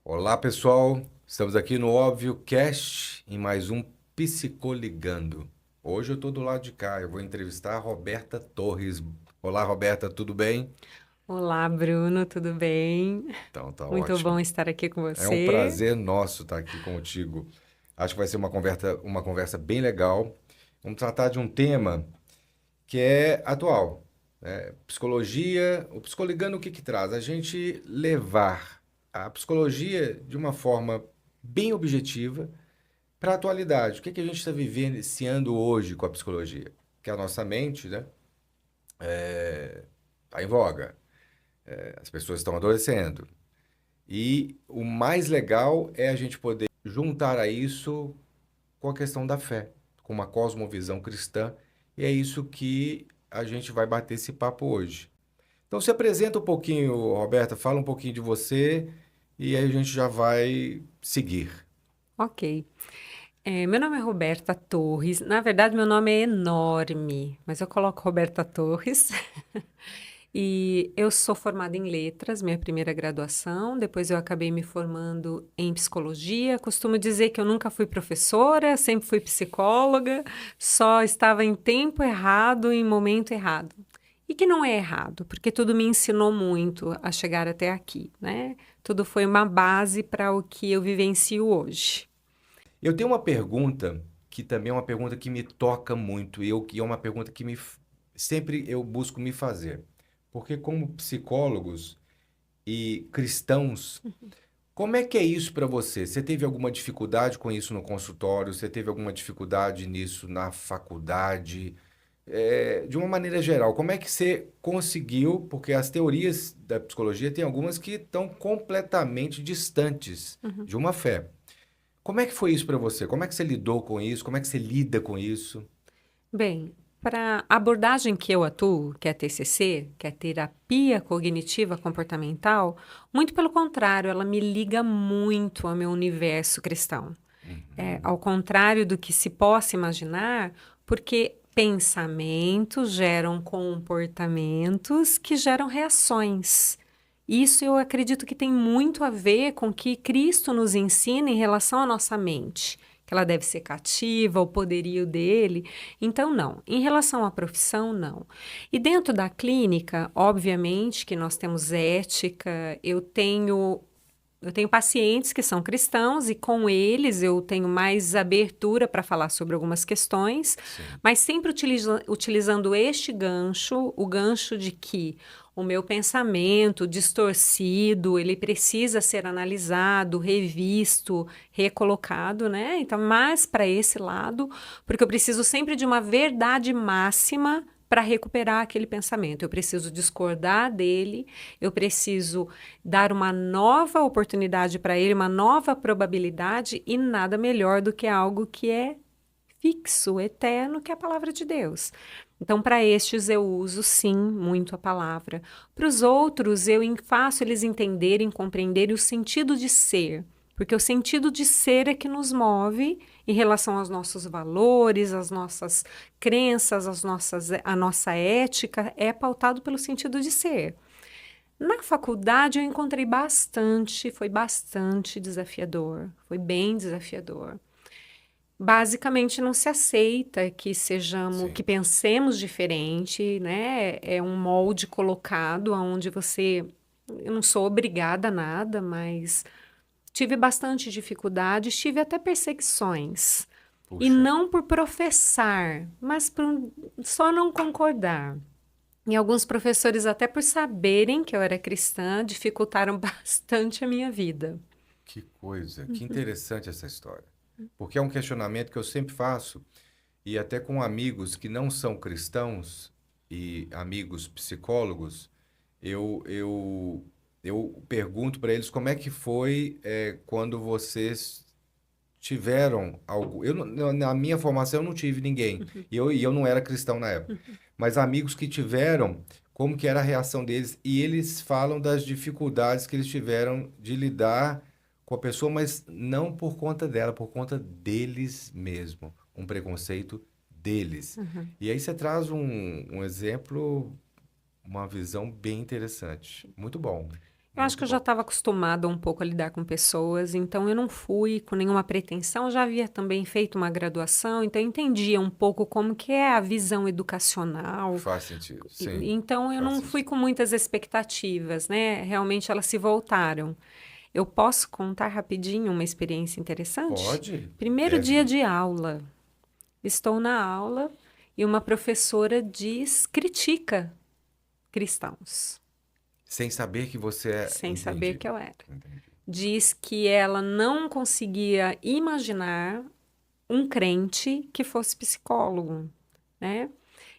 Olá, pessoal. Estamos aqui no Óbvio Cast em mais um Psicoligando. Hoje eu estou do lado de cá. Eu vou entrevistar a Roberta Torres. Olá, Roberta, tudo bem? Olá, Bruno, tudo bem? Então, tá Muito bom ótimo. estar aqui com É um você. prazer nosso estar aqui contigo. Acho que vai ser uma conversa bem legal. Vamos tratar de um tema que é atual, né? Psicologia, o Psicoligando o que que traz? A gente levar a psicologia de uma forma bem objetiva para a atualidade. O que que a gente está vivenciando hoje com a psicologia? Que a nossa mente, né, está em voga. As pessoas estão adoecendo. E o mais legal é a gente poder juntar a isso com a questão da fé, com uma cosmovisão cristã. E é isso que a gente vai bater esse papo hoje. Então se apresenta um pouquinho, Roberta, fala um pouquinho de você e aí a gente já vai seguir. Ok. Meu nome é Roberta Torres. Na verdade, meu nome é enorme, mas eu coloco Roberta Torres. E eu sou formada em letras, minha primeira graduação. Depois eu acabei me formando em psicologia. Costumo dizer que eu nunca fui professora, sempre fui psicóloga, só estava em tempo errado, em momento errado. E que não é errado, porque tudo me ensinou muito a chegar até aqui, né? Tudo foi uma base para o que eu vivencio hoje. Eu tenho uma pergunta que também é uma pergunta que me toca muito e é uma pergunta que sempre eu busco me fazer. Porque como psicólogos e cristãos, como é que é isso para você? Você teve alguma dificuldade com isso no consultório? Você teve alguma dificuldade nisso na faculdade? De uma maneira geral, como é que você conseguiu? Porque as teorias da psicologia tem algumas que estão completamente distantes Uhum. de uma fé. Como é que foi isso para você? Como é que você lidou com isso? Como é que você lida com isso? Bem, para a abordagem que eu atuo, que é a TCC, que é terapia cognitiva comportamental, muito pelo contrário, ela me liga muito ao meu universo cristão. Ao contrário do que se possa imaginar, porque pensamentos geram comportamentos que geram reações. Isso eu acredito que tem muito a ver com o que Cristo nos ensina em relação à nossa mente, que ela deve ser cativa, o poderio dele. Então, não. Em relação à profissão, não. E dentro da clínica, obviamente que nós temos ética, eu tenho pacientes que são cristãos e com eles eu tenho mais abertura para falar sobre algumas questões, Sim. mas sempre utilizando este gancho, o gancho de que o meu pensamento distorcido, ele precisa ser analisado, revisto, recolocado, né? Então, mais para esse lado, porque eu preciso sempre de uma verdade máxima para recuperar aquele pensamento. Eu preciso discordar dele, eu preciso dar uma nova oportunidade para ele, uma nova probabilidade, e nada melhor do que algo que é fixo, eterno, que é a palavra de Deus. Então, para estes, eu uso sim muito a palavra. Para os outros, faço eles entenderem, compreenderem o sentido de ser. Porque o sentido de ser é que nos move em relação aos nossos valores, às nossas crenças, a nossa ética, é pautado pelo sentido de ser. Na faculdade eu encontrei bastante, foi bastante desafiador, foi bem desafiador. Basicamente não se aceita que sejamos, que Sim. pensemos diferente, né? É um molde colocado onde eu não sou obrigada a nada, mas tive bastante dificuldade, tive até perseguições. E Puxa. não por professar, mas por só não concordar. E alguns professores, até por saberem que eu era cristã, dificultaram bastante a minha vida. Que coisa, que interessante essa história. Porque é um questionamento que eu sempre faço, e até com amigos que não são cristãos e amigos psicólogos, eu pergunto para eles como é que foi quando vocês tiveram algo. Na minha formação eu não tive ninguém, e eu não era cristão na época, mas amigos que tiveram, como que era a reação deles, e eles falam das dificuldades que eles tiveram de lidar com a pessoa, mas não por conta dela, por conta deles mesmo, um preconceito deles. Uhum. E aí você traz um exemplo, uma visão bem interessante. Muito bom. Eu acho que Muito eu já bom. estava acostumada um pouco a lidar com pessoas, então eu não fui com nenhuma pretensão. Já havia também feito uma graduação, então eu entendia um pouco como que é a visão educacional. Faz sentido. Sim, Então eu faz não fui sentido. com muitas expectativas, né? Realmente elas se voltaram. Eu posso contar rapidinho uma experiência interessante? Pode, Primeiro dia deve, de aula. Estou na aula e uma professora critica cristãos, sem saber que você é. sem saber Entendi. que eu era. Entendi. Diz que ela não conseguia imaginar um crente que fosse psicólogo, né?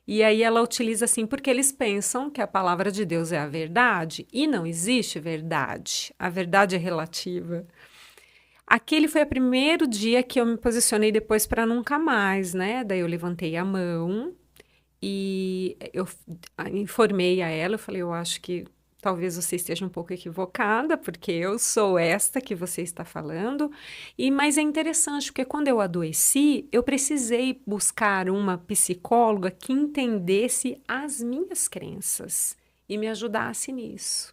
E aí ela utiliza assim, porque eles pensam que a palavra de Deus é a verdade, e não existe verdade. A verdade é relativa. Aquele foi o primeiro dia que eu me posicionei depois para nunca mais, né? Daí eu levantei a mão e eu informei a ela, eu falei, eu acho que talvez você esteja um pouco equivocada, porque eu sou esta que você está falando. Mas é interessante, porque quando eu adoeci, eu precisei buscar uma psicóloga que entendesse as minhas crenças e me ajudasse nisso.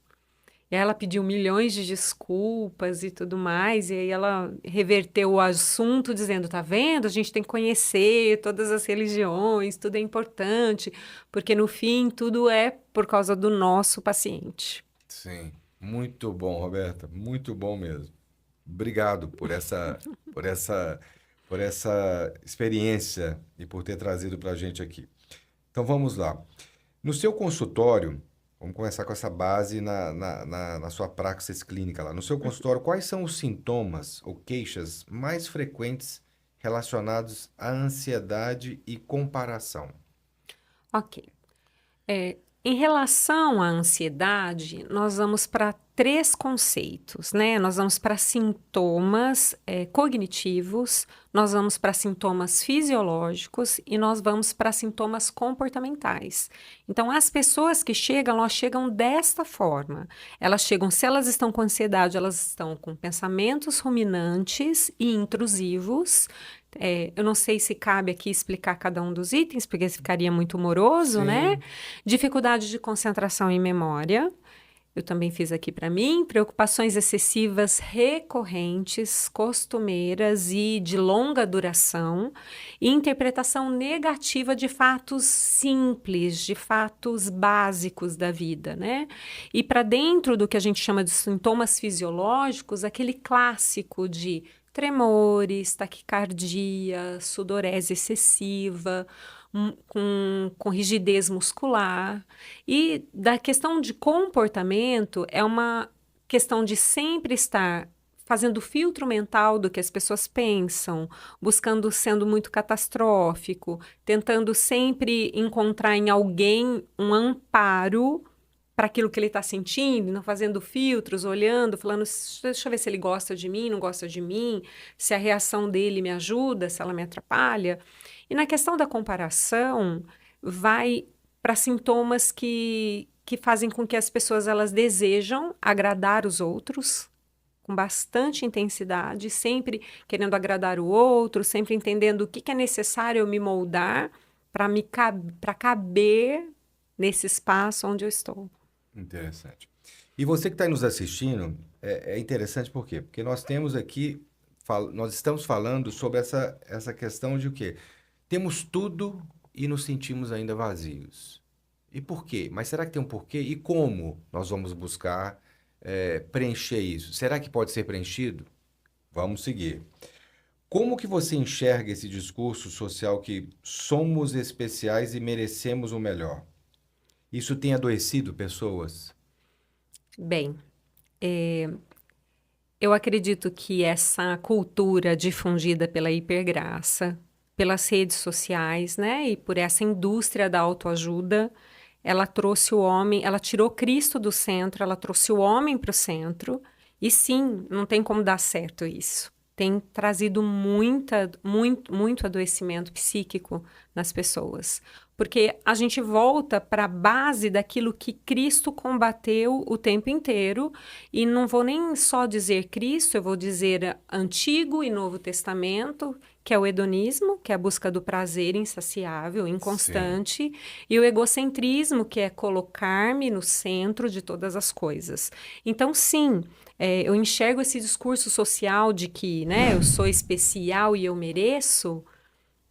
E aí ela pediu milhões de desculpas e tudo mais, e aí ela reverteu o assunto dizendo, tá vendo? A gente tem que conhecer todas as religiões, tudo é importante, porque no fim tudo é por causa do nosso paciente. Sim. Muito bom, Roberta. Muito bom mesmo. Obrigado por essa, por essa experiência e por ter trazido para a gente aqui. Então vamos lá. No seu consultório, vamos começar com essa base na sua praxis clínica lá. No seu consultório, quais são os sintomas ou queixas mais frequentes relacionados à ansiedade e comparação? Ok. Em relação à ansiedade, nós vamos para três conceitos, né? Nós vamos para sintomas cognitivos, nós vamos para sintomas fisiológicos e nós vamos para sintomas comportamentais. Então, as pessoas que chegam, elas chegam desta forma. Elas chegam, se elas estão com ansiedade, elas estão com pensamentos ruminantes e intrusivos. Eu não sei se cabe aqui explicar cada um dos itens, porque ficaria muito moroso, né? Sim, Dificuldade de concentração e memória. Eu também fiz aqui para mim. Preocupações excessivas recorrentes, costumeiras e de longa duração. E interpretação negativa de fatos simples, de fatos básicos da vida, né? E para dentro do que a gente chama de sintomas fisiológicos, aquele clássico de tremores, taquicardia, sudorese excessiva, com rigidez muscular. E da questão de comportamento, é uma questão de sempre estar fazendo filtro mental do que as pessoas pensam, buscando sendo muito catastrófico, tentando sempre encontrar em alguém um amparo para aquilo que ele está sentindo, não fazendo filtros, olhando, falando, deixa eu ver se ele gosta de mim, não gosta de mim, se a reação dele me ajuda, se ela me atrapalha. E na questão da comparação, vai para sintomas que fazem com que as pessoas elas desejam agradar os outros com bastante intensidade, sempre querendo agradar o outro, sempre entendendo o que é necessário eu me moldar para caber nesse espaço onde eu estou. interessante. E você que está nos assistindo, é interessante por quê? Porque nós temos aqui, nós estamos falando sobre essa questão de o quê? Temos tudo e nos sentimos ainda vazios. E por quê? Mas será que tem um porquê? E como nós vamos buscar preencher isso? Será que pode ser preenchido? Vamos seguir. Como que você enxerga esse discurso social que somos especiais e merecemos o melhor? Isso tem adoecido pessoas? Bem, eu acredito que essa cultura difundida pela hipergraça, pelas redes sociais, né, e por essa indústria da autoajuda, ela trouxe o homem, ela tirou Cristo do centro, ela trouxe o homem para o centro, e sim, não tem como dar certo isso. Tem trazido muito adoecimento psíquico nas pessoas. Porque a gente volta para a base daquilo que Cristo combateu o tempo inteiro, e não vou nem só dizer Cristo, eu vou dizer Antigo e Novo Testamento, que é o hedonismo, que é a busca do prazer insaciável, Sim. inconstante, e o egocentrismo, que é colocar-me no centro de todas as coisas. Então, sim, eu enxergo esse discurso social de que, né, eu sou especial e eu mereço,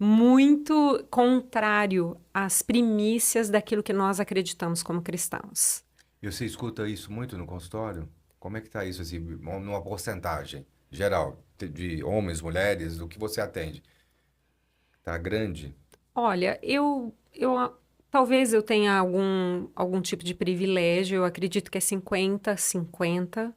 muito contrário às primícias daquilo que nós acreditamos como cristãos. E você escuta isso muito no consultório? Como é que tá isso, assim, numa porcentagem geral, de homens, mulheres, do que você atende? Tá grande? Olha, talvez eu tenha algum tipo de privilégio, eu acredito que é 50%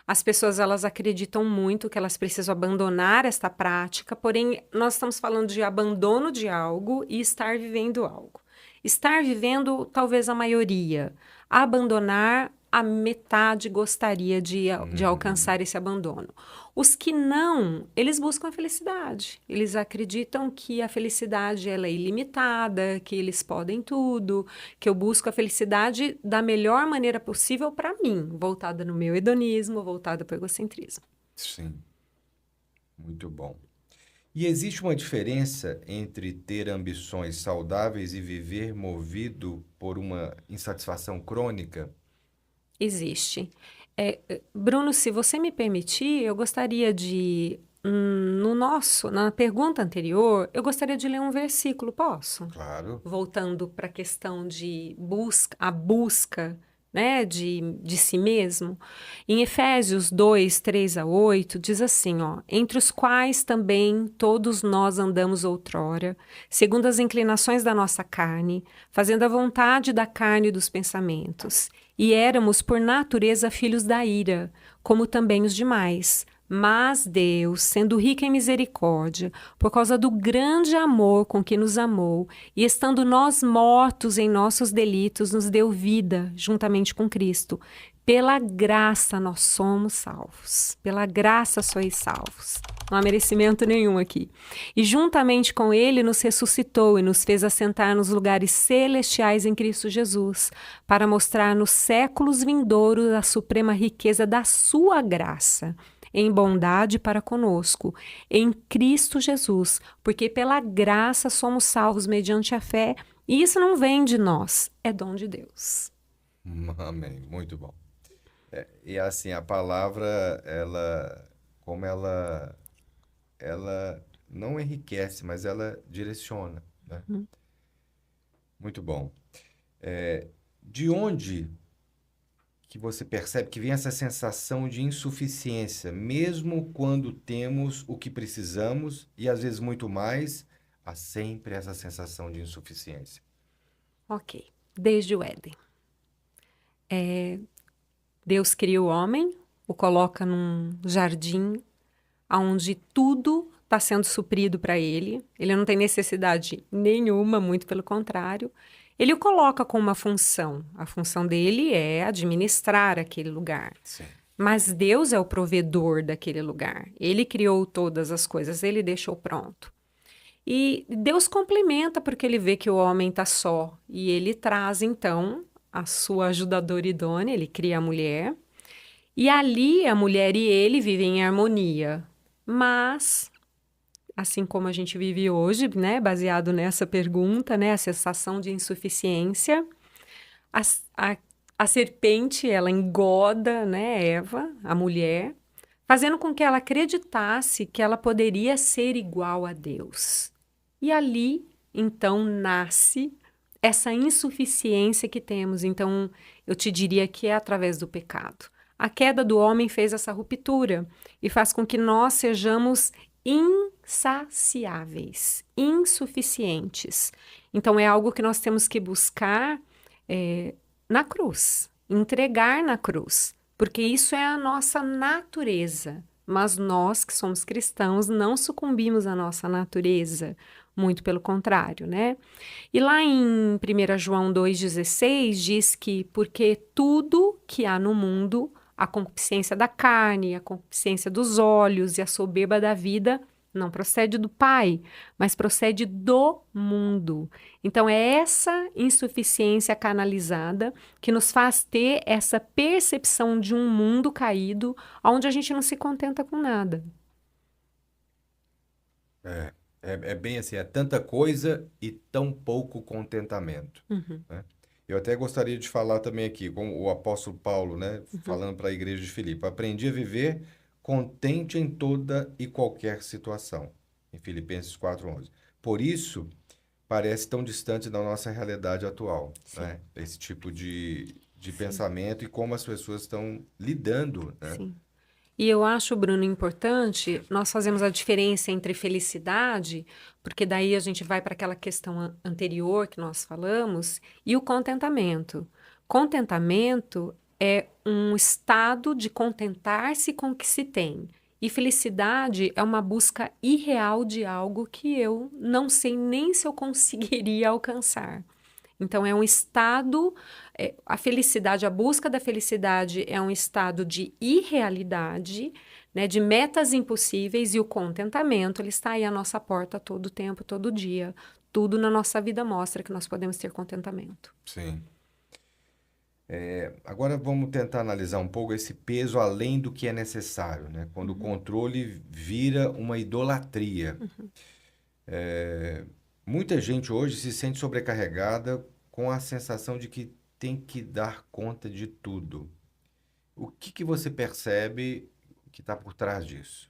As pessoas, elas acreditam muito que elas precisam abandonar esta prática, porém, nós estamos falando de abandono de algo e estar vivendo algo. Estar vivendo, talvez a maioria. Abandonar, a metade gostaria de alcançar esse abandono. Os que não, eles buscam a felicidade. Eles acreditam que a felicidade ela é ilimitada, que eles podem tudo, que eu busco a felicidade da melhor maneira possível para mim, voltada no meu hedonismo, voltada para o egocentrismo. Sim, muito bom. E existe uma diferença entre ter ambições saudáveis e viver movido por uma insatisfação crônica? Existe. Bruno, se você me permitir, eu gostaria de, na pergunta anterior, eu gostaria de ler um versículo, posso? Claro. Voltando para a questão de a busca, né, de si mesmo. Em Efésios 2, 3 a 8, diz assim, ó, entre os quais também todos nós andamos outrora, segundo as inclinações da nossa carne, fazendo a vontade da carne e dos pensamentos. E éramos, por natureza, filhos da ira, como também os demais. Mas Deus, sendo rico em misericórdia, por causa do grande amor com que nos amou, e estando nós mortos em nossos delitos, nos deu vida juntamente com Cristo. Pela graça nós somos salvos. Pela graça sois salvos. Não há merecimento nenhum aqui. E juntamente com ele nos ressuscitou e nos fez assentar nos lugares celestiais em Cristo Jesus, para mostrar nos séculos vindouros a suprema riqueza da sua graça, em bondade para conosco, em Cristo Jesus, porque pela graça somos salvos mediante a fé, e isso não vem de nós, é dom de Deus. Amém. Muito bom. E assim, a palavra, ela não enriquece, mas ela direciona, né? Muito bom. De onde que você percebe que vem essa sensação de insuficiência, mesmo quando temos o que precisamos e às vezes muito mais, há sempre essa sensação de insuficiência? Ok, desde o Éden. Deus cria o homem, o coloca num jardim onde tudo está sendo suprido para ele. Ele não tem necessidade nenhuma, muito pelo contrário. Ele o coloca com uma função. A função dele é administrar aquele lugar. Sim. Mas Deus é o provedor daquele lugar. Ele criou todas as coisas, ele deixou pronto. E Deus complementa porque ele vê que o homem está só. E ele traz, então, a sua ajudadora idônea, ele cria a mulher. E ali a mulher e ele vivem em harmonia. Mas, assim como a gente vive hoje, né, baseado nessa pergunta, né, a sensação de insuficiência, a serpente, ela engoda, né, Eva, a mulher, fazendo com que ela acreditasse que ela poderia ser igual a Deus. E ali, então, nasce essa insuficiência que temos. Então, eu te diria que é através do pecado. A queda do homem fez essa ruptura e faz com que nós sejamos insaciáveis, insuficientes. Então, é algo que nós temos que buscar na cruz, entregar na cruz, porque isso é a nossa natureza. Mas nós, que somos cristãos, não sucumbimos à nossa natureza, muito pelo contrário, né? E lá em 1 João 2,16 diz que porque tudo que há no mundo, a concupiscência da carne, a concupiscência dos olhos e a soberba da vida, não procede do Pai, mas procede do mundo. Então, é essa insuficiência canalizada que nos faz ter essa percepção de um mundo caído, onde a gente não se contenta com nada. É bem assim, é tanta coisa e tão pouco contentamento, Uhum, né? Eu até gostaria de falar também aqui, com o apóstolo Paulo, né, uhum. falando para a igreja de Filipe, aprendi a viver contente em toda e qualquer situação, em Filipenses 4:11. Por isso, parece tão distante da nossa realidade atual, Sim, né? Esse tipo de sim, pensamento e como as pessoas estão lidando, né? sim. E eu acho, Bruno, importante nós fazemos a diferença entre felicidade, porque daí a gente vai para aquela questão anterior que nós falamos, e o contentamento. Contentamento é um estado de contentar-se com o que se tem. E felicidade é uma busca irreal de algo que eu não sei nem se eu conseguiria alcançar. Então, é um estado, a felicidade, a busca da felicidade é um estado de irrealidade, né, de metas impossíveis, e o contentamento, ele está aí à nossa porta todo tempo, todo dia. Tudo na nossa vida mostra que nós podemos ter contentamento. Sim. Agora vamos tentar analisar um pouco esse peso além do que é necessário, né? Quando o controle vira uma idolatria. Muita gente hoje se sente sobrecarregada com a sensação de que tem que dar conta de tudo. O que que você percebe que está por trás disso?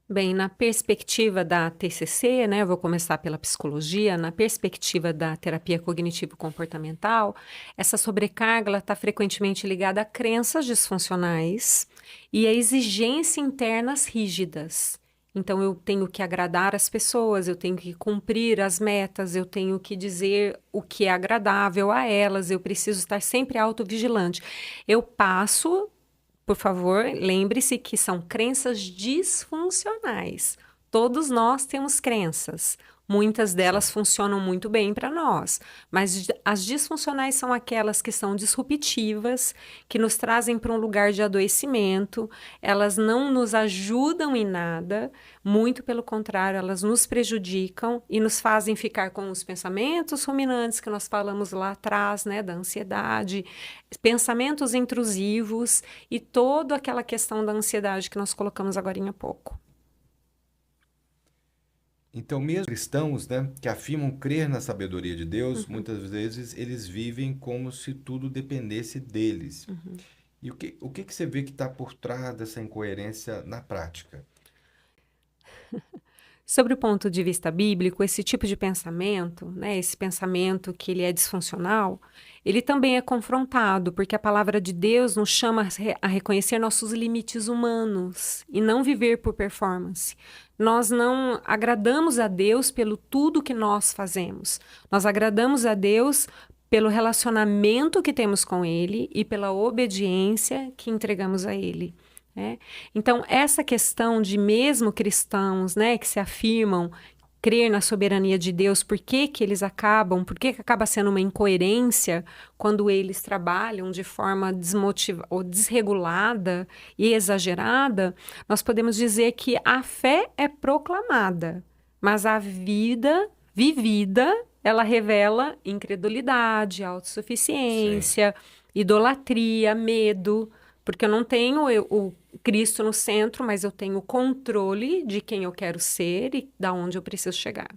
Bem, na perspectiva da TCC, né, eu vou começar pela psicologia, na perspectiva da terapia cognitivo-comportamental, essa sobrecarga está frequentemente ligada a crenças disfuncionais e a exigências internas rígidas. Então, eu tenho que agradar as pessoas, eu tenho que cumprir as metas, eu tenho que dizer o que é agradável a elas, eu preciso estar sempre autovigilante. Eu passo, por favor, lembre-se que são crenças disfuncionais. Todos nós temos crenças. Muitas Sim. delas funcionam muito bem para nós, mas as disfuncionais são aquelas que são disruptivas, que nos trazem para um lugar de adoecimento, elas não nos ajudam em nada, muito pelo contrário, elas nos prejudicam e nos fazem ficar com os pensamentos ruminantes que nós falamos lá atrás, né, da ansiedade, pensamentos intrusivos e toda aquela questão da ansiedade que nós colocamos agora há pouco. Então, mesmo cristãos, né, que afirmam crer na sabedoria de Deus, Uhum, muitas vezes eles vivem como se tudo dependesse deles. uhum. E o que que você vê que está por trás dessa incoerência na prática? Sobre o ponto de vista bíblico, esse tipo de pensamento, né, esse pensamento que ele é disfuncional, ele também é confrontado, porque a palavra de Deus nos chama a reconhecer nossos limites humanos e não viver por performance. Nós não agradamos a Deus pelo tudo que nós fazemos. Nós agradamos a Deus pelo relacionamento que temos com Ele e pela obediência que entregamos a Ele. Né? Então, essa questão de mesmo cristãos, né, que se afirmam crer na soberania de Deus, por que que eles acabam, por que que acaba sendo uma incoerência quando eles trabalham de forma desmotivada ou desregulada e exagerada, nós podemos dizer que a fé é proclamada, mas a vida vivida, ela revela incredulidade, Sim, autossuficiência, idolatria, medo, porque eu não tenho o Cristo no centro, mas eu tenho o controle de quem eu quero ser e da onde eu preciso chegar.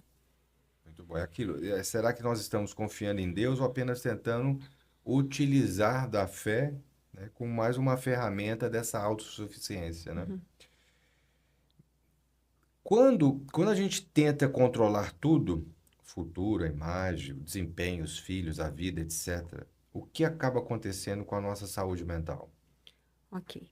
muito bom. É aquilo. Será que nós estamos confiando em Deus ou apenas tentando utilizar da fé, né, como mais uma ferramenta dessa autossuficiência, né? Uhum. Quando a gente tenta controlar tudo, o futuro, a imagem, o desempenho, os filhos, a vida, etc., o que acaba acontecendo com a nossa saúde mental? Ok.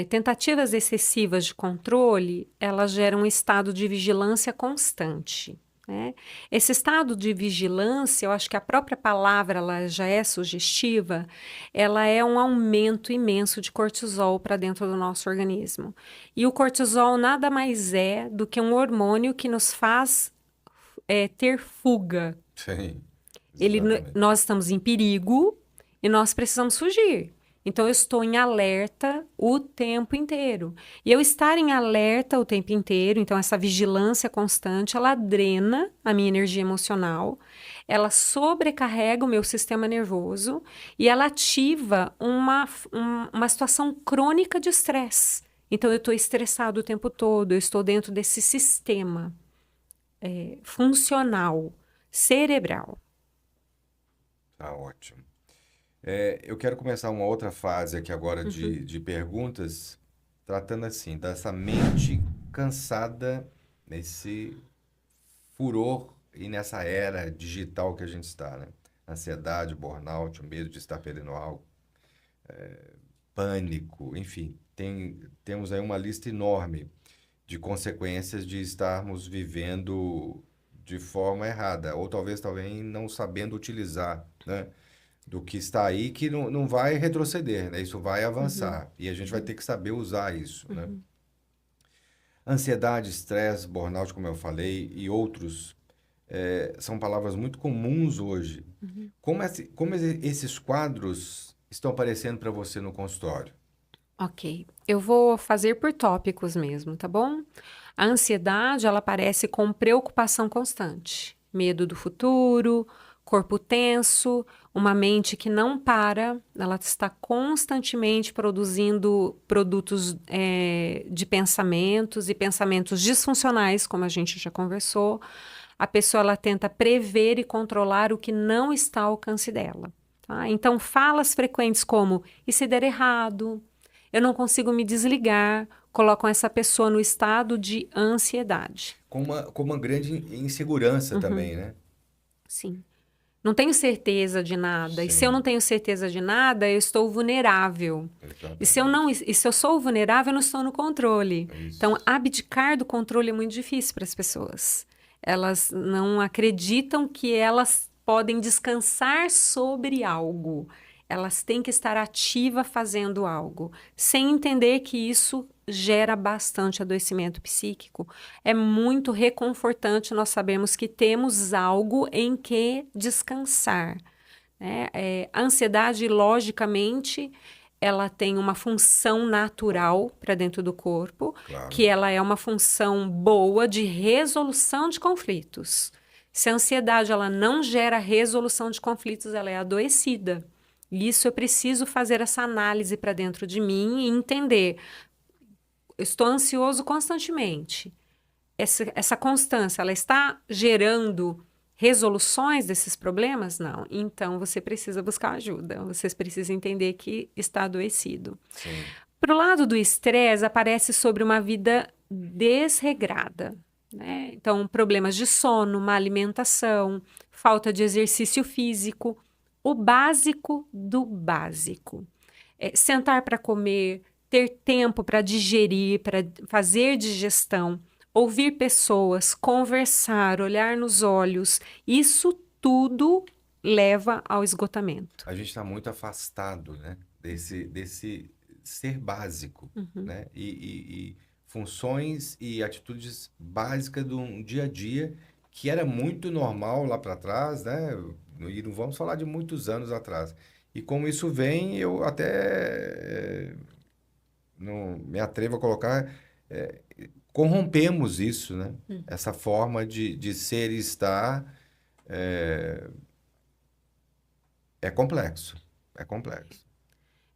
Tentativas excessivas de controle, elas geram um estado de vigilância constante. Né? Esse estado de vigilância, eu acho que a própria palavra ela já é sugestiva, ela é um aumento imenso de cortisol para dentro do nosso organismo. E o cortisol nada mais é do que um hormônio que nos faz ter fuga. Sim, exatamente. Nós estamos em perigo e nós precisamos fugir. Então, eu estou em alerta o tempo inteiro. E eu estar em alerta o tempo inteiro, então essa vigilância constante, ela drena a minha energia emocional, ela sobrecarrega o meu sistema nervoso e ela ativa uma situação crônica de estresse. Então, eu estou estressado o tempo todo, eu estou dentro desse sistema funcional, cerebral. Tá ótimo. Eu quero começar uma outra fase aqui agora de perguntas, tratando assim, dessa mente cansada nesse furor e nessa era digital que a gente está, né? Ansiedade, burnout, o medo de estar perdendo algo, pânico, enfim, temos aí uma lista enorme de consequências de estarmos vivendo de forma errada, ou talvez também não sabendo utilizar, né, do que está aí, que não vai retroceder, né? Isso vai avançar, e a gente vai ter que saber usar isso, né? Ansiedade, estresse, burnout, como eu falei, e outros, são palavras muito comuns hoje. Como esses quadros estão aparecendo para você no consultório? Ok, eu vou fazer por tópicos mesmo, tá bom? A ansiedade, ela aparece com preocupação constante, medo do futuro, corpo tenso, uma mente que não para, ela está constantemente produzindo produtos de pensamentos e pensamentos disfuncionais, como a gente já conversou. A pessoa, ela tenta prever e controlar o que não está ao alcance dela, tá? Então, falas frequentes como, e se der errado? Eu não consigo me desligar, colocam essa pessoa no estado de ansiedade. Com uma grande insegurança também, né? Sim. Não tenho certeza de nada. E se eu não Sim, tenho certeza de nada, eu estou vulnerável. exatamente. E se eu sou vulnerável, eu não estou no controle. Então, Isso. abdicar do controle é muito difícil para as pessoas. Elas não acreditam que elas podem descansar sobre algo. Elas têm que estar ativa fazendo algo, sem entender que isso gera bastante adoecimento psíquico. É muito reconfortante nós sabemos que temos algo em que descansar, né? A ansiedade, logicamente, ela tem uma função natural para dentro do corpo, Claro. que ela é uma função boa de resolução de conflitos. Se a ansiedade ela não gera resolução de conflitos, ela é adoecida. E isso eu preciso fazer essa análise para dentro de mim e entender. Eu estou ansioso constantemente. Essa constância, ela está gerando resoluções desses problemas? Não. Então, você precisa buscar ajuda. Você precisa entender que está adoecido. Sim. Para o lado do estresse, aparece sobre uma vida desregrada, né? Então, problemas de sono, má alimentação, falta de exercício físico, o básico do básico. Sentar para comer, ter tempo para digerir, para fazer digestão, ouvir pessoas, conversar, olhar nos olhos, isso tudo leva ao esgotamento. A gente está muito afastado, né, desse ser básico, né? E funções e atitudes básicas do dia a dia, que era muito normal lá para trás, né? E não vamos falar de muitos anos atrás. E como isso vem, eu até não me atrevo a colocar, eh, corrompemos isso, né? Essa forma de ser e estar é complexo, é complexo.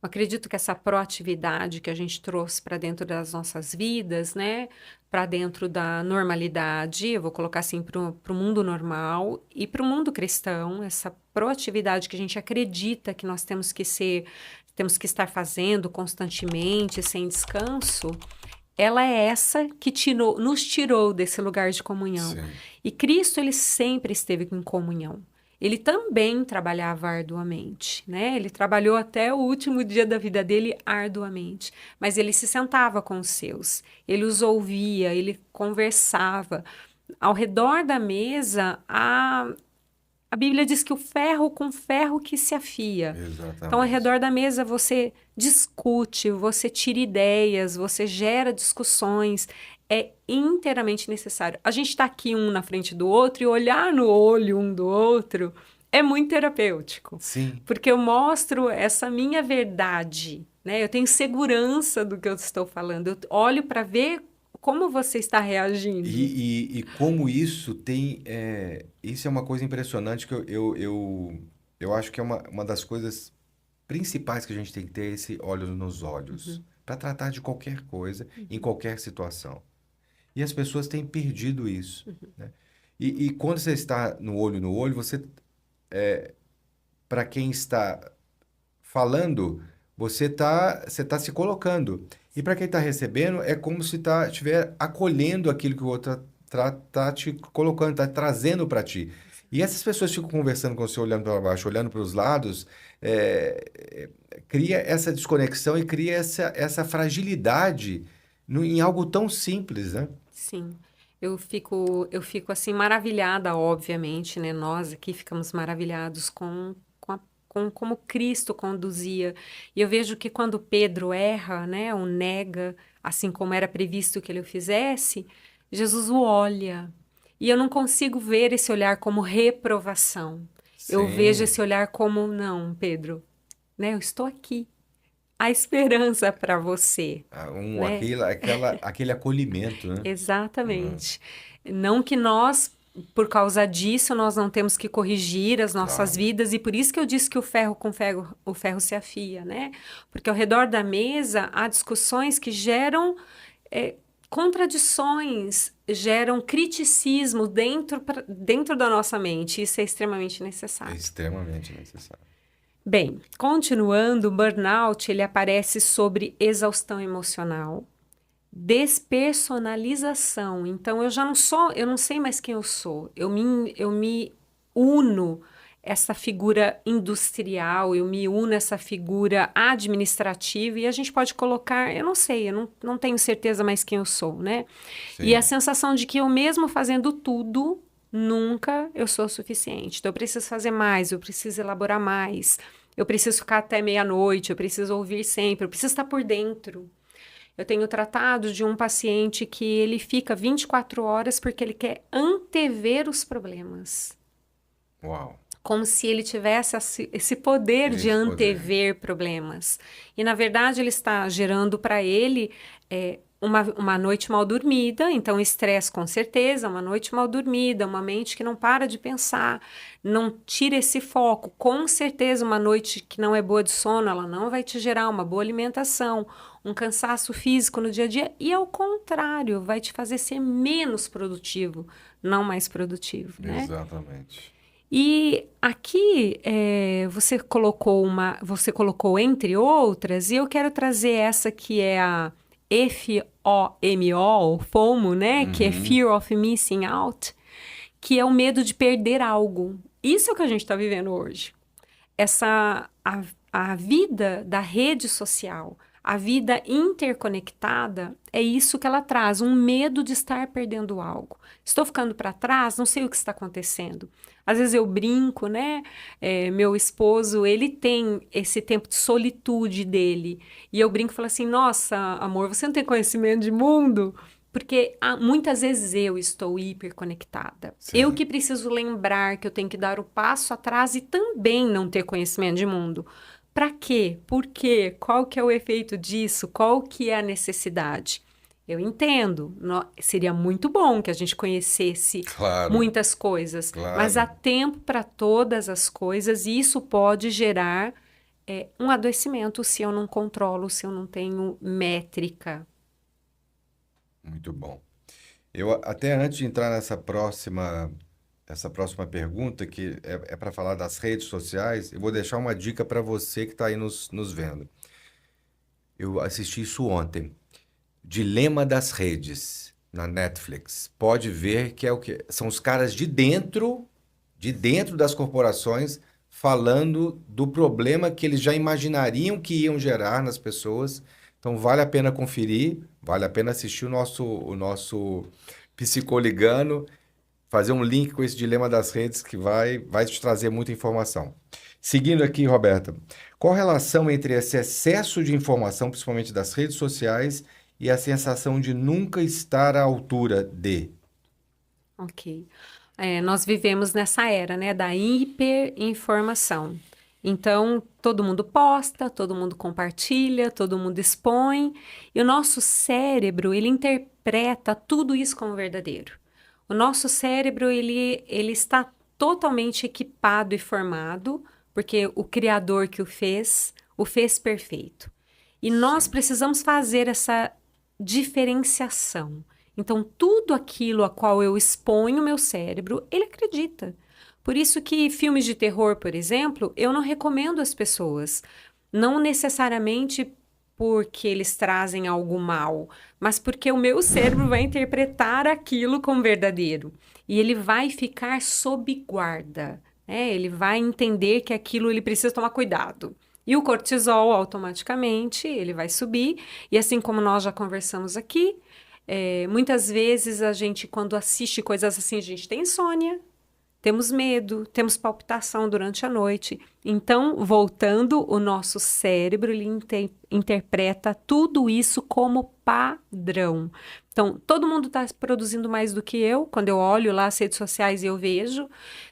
Eu acredito que essa proatividade que a gente trouxe para dentro das nossas vidas, né, para dentro da normalidade, eu vou colocar assim para o mundo normal e para o mundo cristão, essa proatividade que a gente acredita que nós temos que estar fazendo constantemente, sem descanso, ela é essa que nos tirou desse lugar de comunhão. Sim. E Cristo, ele sempre esteve em comunhão. Ele também trabalhava arduamente, né? Ele trabalhou até o último dia da vida dele arduamente, mas ele se sentava com os seus, ele os ouvia, ele conversava. Ao redor da mesa, a Bíblia diz que o ferro com ferro que se afia. Então, ao Exatamente. redor da mesa, você discute, você tira ideias, você gera discussões. É inteiramente necessário. A gente está aqui um na frente do outro e olhar no olho um do outro é muito terapêutico, Sim. porque eu mostro essa minha verdade, né? Eu tenho segurança do que eu estou falando. Eu olho para ver como você está reagindo. E como isso tem. Isso é uma coisa impressionante que eu acho que é uma das coisas principais que a gente tem que ter é esse olhos nos olhos Uhum, para tratar de qualquer coisa, em uhum, qualquer situação. E as pessoas têm perdido isso, uhum. né? E quando você está no olho, você, para quem está falando, você tá se colocando. E para quem está recebendo, é como se estiver acolhendo aquilo que o outro tá te colocando, tá trazendo para ti. E essas pessoas ficam conversando com você, olhando para baixo, olhando para os lados, cria essa desconexão e cria essa fragilidade em algo tão simples, né? Sim, eu fico assim maravilhada, obviamente, né? Nós aqui ficamos maravilhados com como Cristo conduzia. E eu vejo que quando Pedro erra, né, ou nega, assim como era previsto que ele o fizesse, Jesus o olha. E eu não consigo ver esse olhar como reprovação. Eu vejo Sim. esse olhar como, não, Pedro, né? Eu estou aqui. A esperança para você, né? Aquele acolhimento, né? Hum, Exatamente. Não que nós, por causa disso, nós não temos que corrigir as nossas claro. vidas, e por isso que eu disse que o ferro com ferro, o ferro se afia, né? Porque ao redor da mesa há discussões que geram eh, contradições, geram criticismo dentro da nossa mente. Isso é extremamente É necessário. extremamente necessário. Bem, continuando, o burnout ele aparece sobre exaustão emocional, despersonalização. Então eu não sei mais quem eu sou. Eu me uno essa figura industrial, eu me uno essa figura administrativa e a gente pode colocar, eu não sei, eu não tenho certeza mais quem eu sou, né? E a Sim, sensação de que eu mesmo fazendo tudo, nunca eu sou o suficiente. Então eu preciso fazer mais, eu preciso elaborar mais. Eu preciso ficar até meia-noite, eu preciso ouvir sempre, eu preciso estar por dentro. Eu tenho tratado de um paciente que ele fica 24 horas porque ele quer antever os problemas. uau, Como se ele tivesse esse poder de esse poder. antever problemas. E, na verdade, ele está gerando para ele uma noite mal dormida, então estresse com certeza, uma noite mal dormida, uma mente que não para de pensar, não tira esse foco. Com certeza, uma noite que não é boa de sono, ela não vai te gerar uma boa alimentação, um cansaço físico no dia a dia, e ao contrário, vai te fazer ser menos produtivo, não mais produtivo, né? Exatamente. E aqui você colocou entre outras, e eu quero trazer essa que é a FOMO, FOMO, né? Que é Uhum. Fear of Missing Out, que é o medo de perder algo. Isso é o que a gente está vivendo hoje. A vida da rede social, a vida interconectada, é isso que ela traz, um medo de estar perdendo algo. Estou ficando para trás, não sei o que está acontecendo. Às vezes eu brinco, né? Meu esposo, ele tem esse tempo de solitude dele. E eu brinco e falo assim: nossa, amor, você não tem conhecimento de mundo? Porque muitas vezes eu estou hiperconectada. Eu Sim, que preciso lembrar que eu tenho que dar o passo atrás e também não ter conhecimento de mundo. Para quê? Por quê? Qual que é o efeito disso? Qual que é a necessidade? Eu entendo. Seria muito bom que a gente conhecesse claro, muitas coisas, mas há claro. tempo para todas as coisas e isso pode gerar um adoecimento se eu não controlo, se eu não tenho métrica. Muito bom. Eu até antes de entrar essa próxima pergunta, que é para falar das redes sociais, eu vou deixar uma dica para você que está aí nos vendo. Eu assisti isso ontem. Dilema das Redes, na Netflix. Pode ver que é o que são os caras de dentro das corporações, falando do problema que eles já imaginariam que iam gerar nas pessoas. Então vale a pena conferir, vale a pena assistir o nosso Psicoligando, fazer um link com esse dilema das redes que vai te trazer muita informação. Seguindo aqui, Roberta, qual a relação entre esse excesso de informação, principalmente das redes sociais, e a sensação de nunca estar à altura de? Ok. Nós vivemos nessa era, né, da hiperinformação. Então, todo mundo posta, todo mundo compartilha, todo mundo expõe, e o nosso cérebro, ele interpreta tudo isso como verdadeiro. O nosso cérebro, ele está totalmente equipado e formado, porque o Criador que o fez perfeito. E nós Sim. precisamos fazer essa diferenciação. Então, tudo aquilo a qual eu exponho o meu cérebro, ele acredita. Por isso que filmes de terror, por exemplo, eu não recomendo às pessoas. Não necessariamente porque eles trazem algo mal, mas porque o meu cérebro vai interpretar aquilo como verdadeiro. E ele vai ficar sob guarda, né? Ele vai entender que aquilo ele precisa tomar cuidado. E o cortisol, automaticamente, ele vai subir. E assim como nós já conversamos aqui, muitas vezes a gente, quando assiste coisas assim, a gente tem insônia, temos medo, temos palpitação durante a noite. Então, voltando, o nosso cérebro ele interpreta tudo isso como padrão. Então, todo mundo está produzindo mais do que eu. Quando eu olho lá as redes sociais e eu vejo,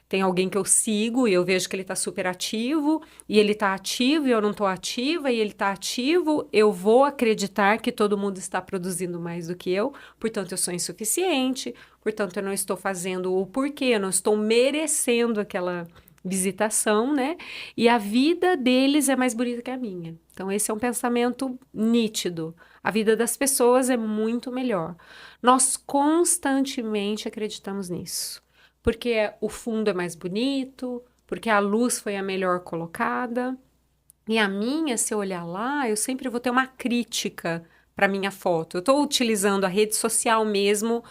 tem alguém que eu sigo e eu vejo que ele está super ativo, e ele está ativo e eu não estou ativa, e ele está ativo, eu vou acreditar que todo mundo está produzindo mais do que eu, portanto, eu sou insuficiente. Portanto, eu não estou fazendo o porquê, eu não estou merecendo aquela visitação, né? E a vida deles é mais bonita que a minha. Então, esse é um pensamento nítido. A vida das pessoas é muito melhor. Nós constantemente acreditamos nisso. Porque o fundo é mais bonito, porque a luz foi a melhor colocada. E a minha, se eu olhar lá, eu sempre vou ter uma crítica para minha foto. Eu estou utilizando a rede social mesmo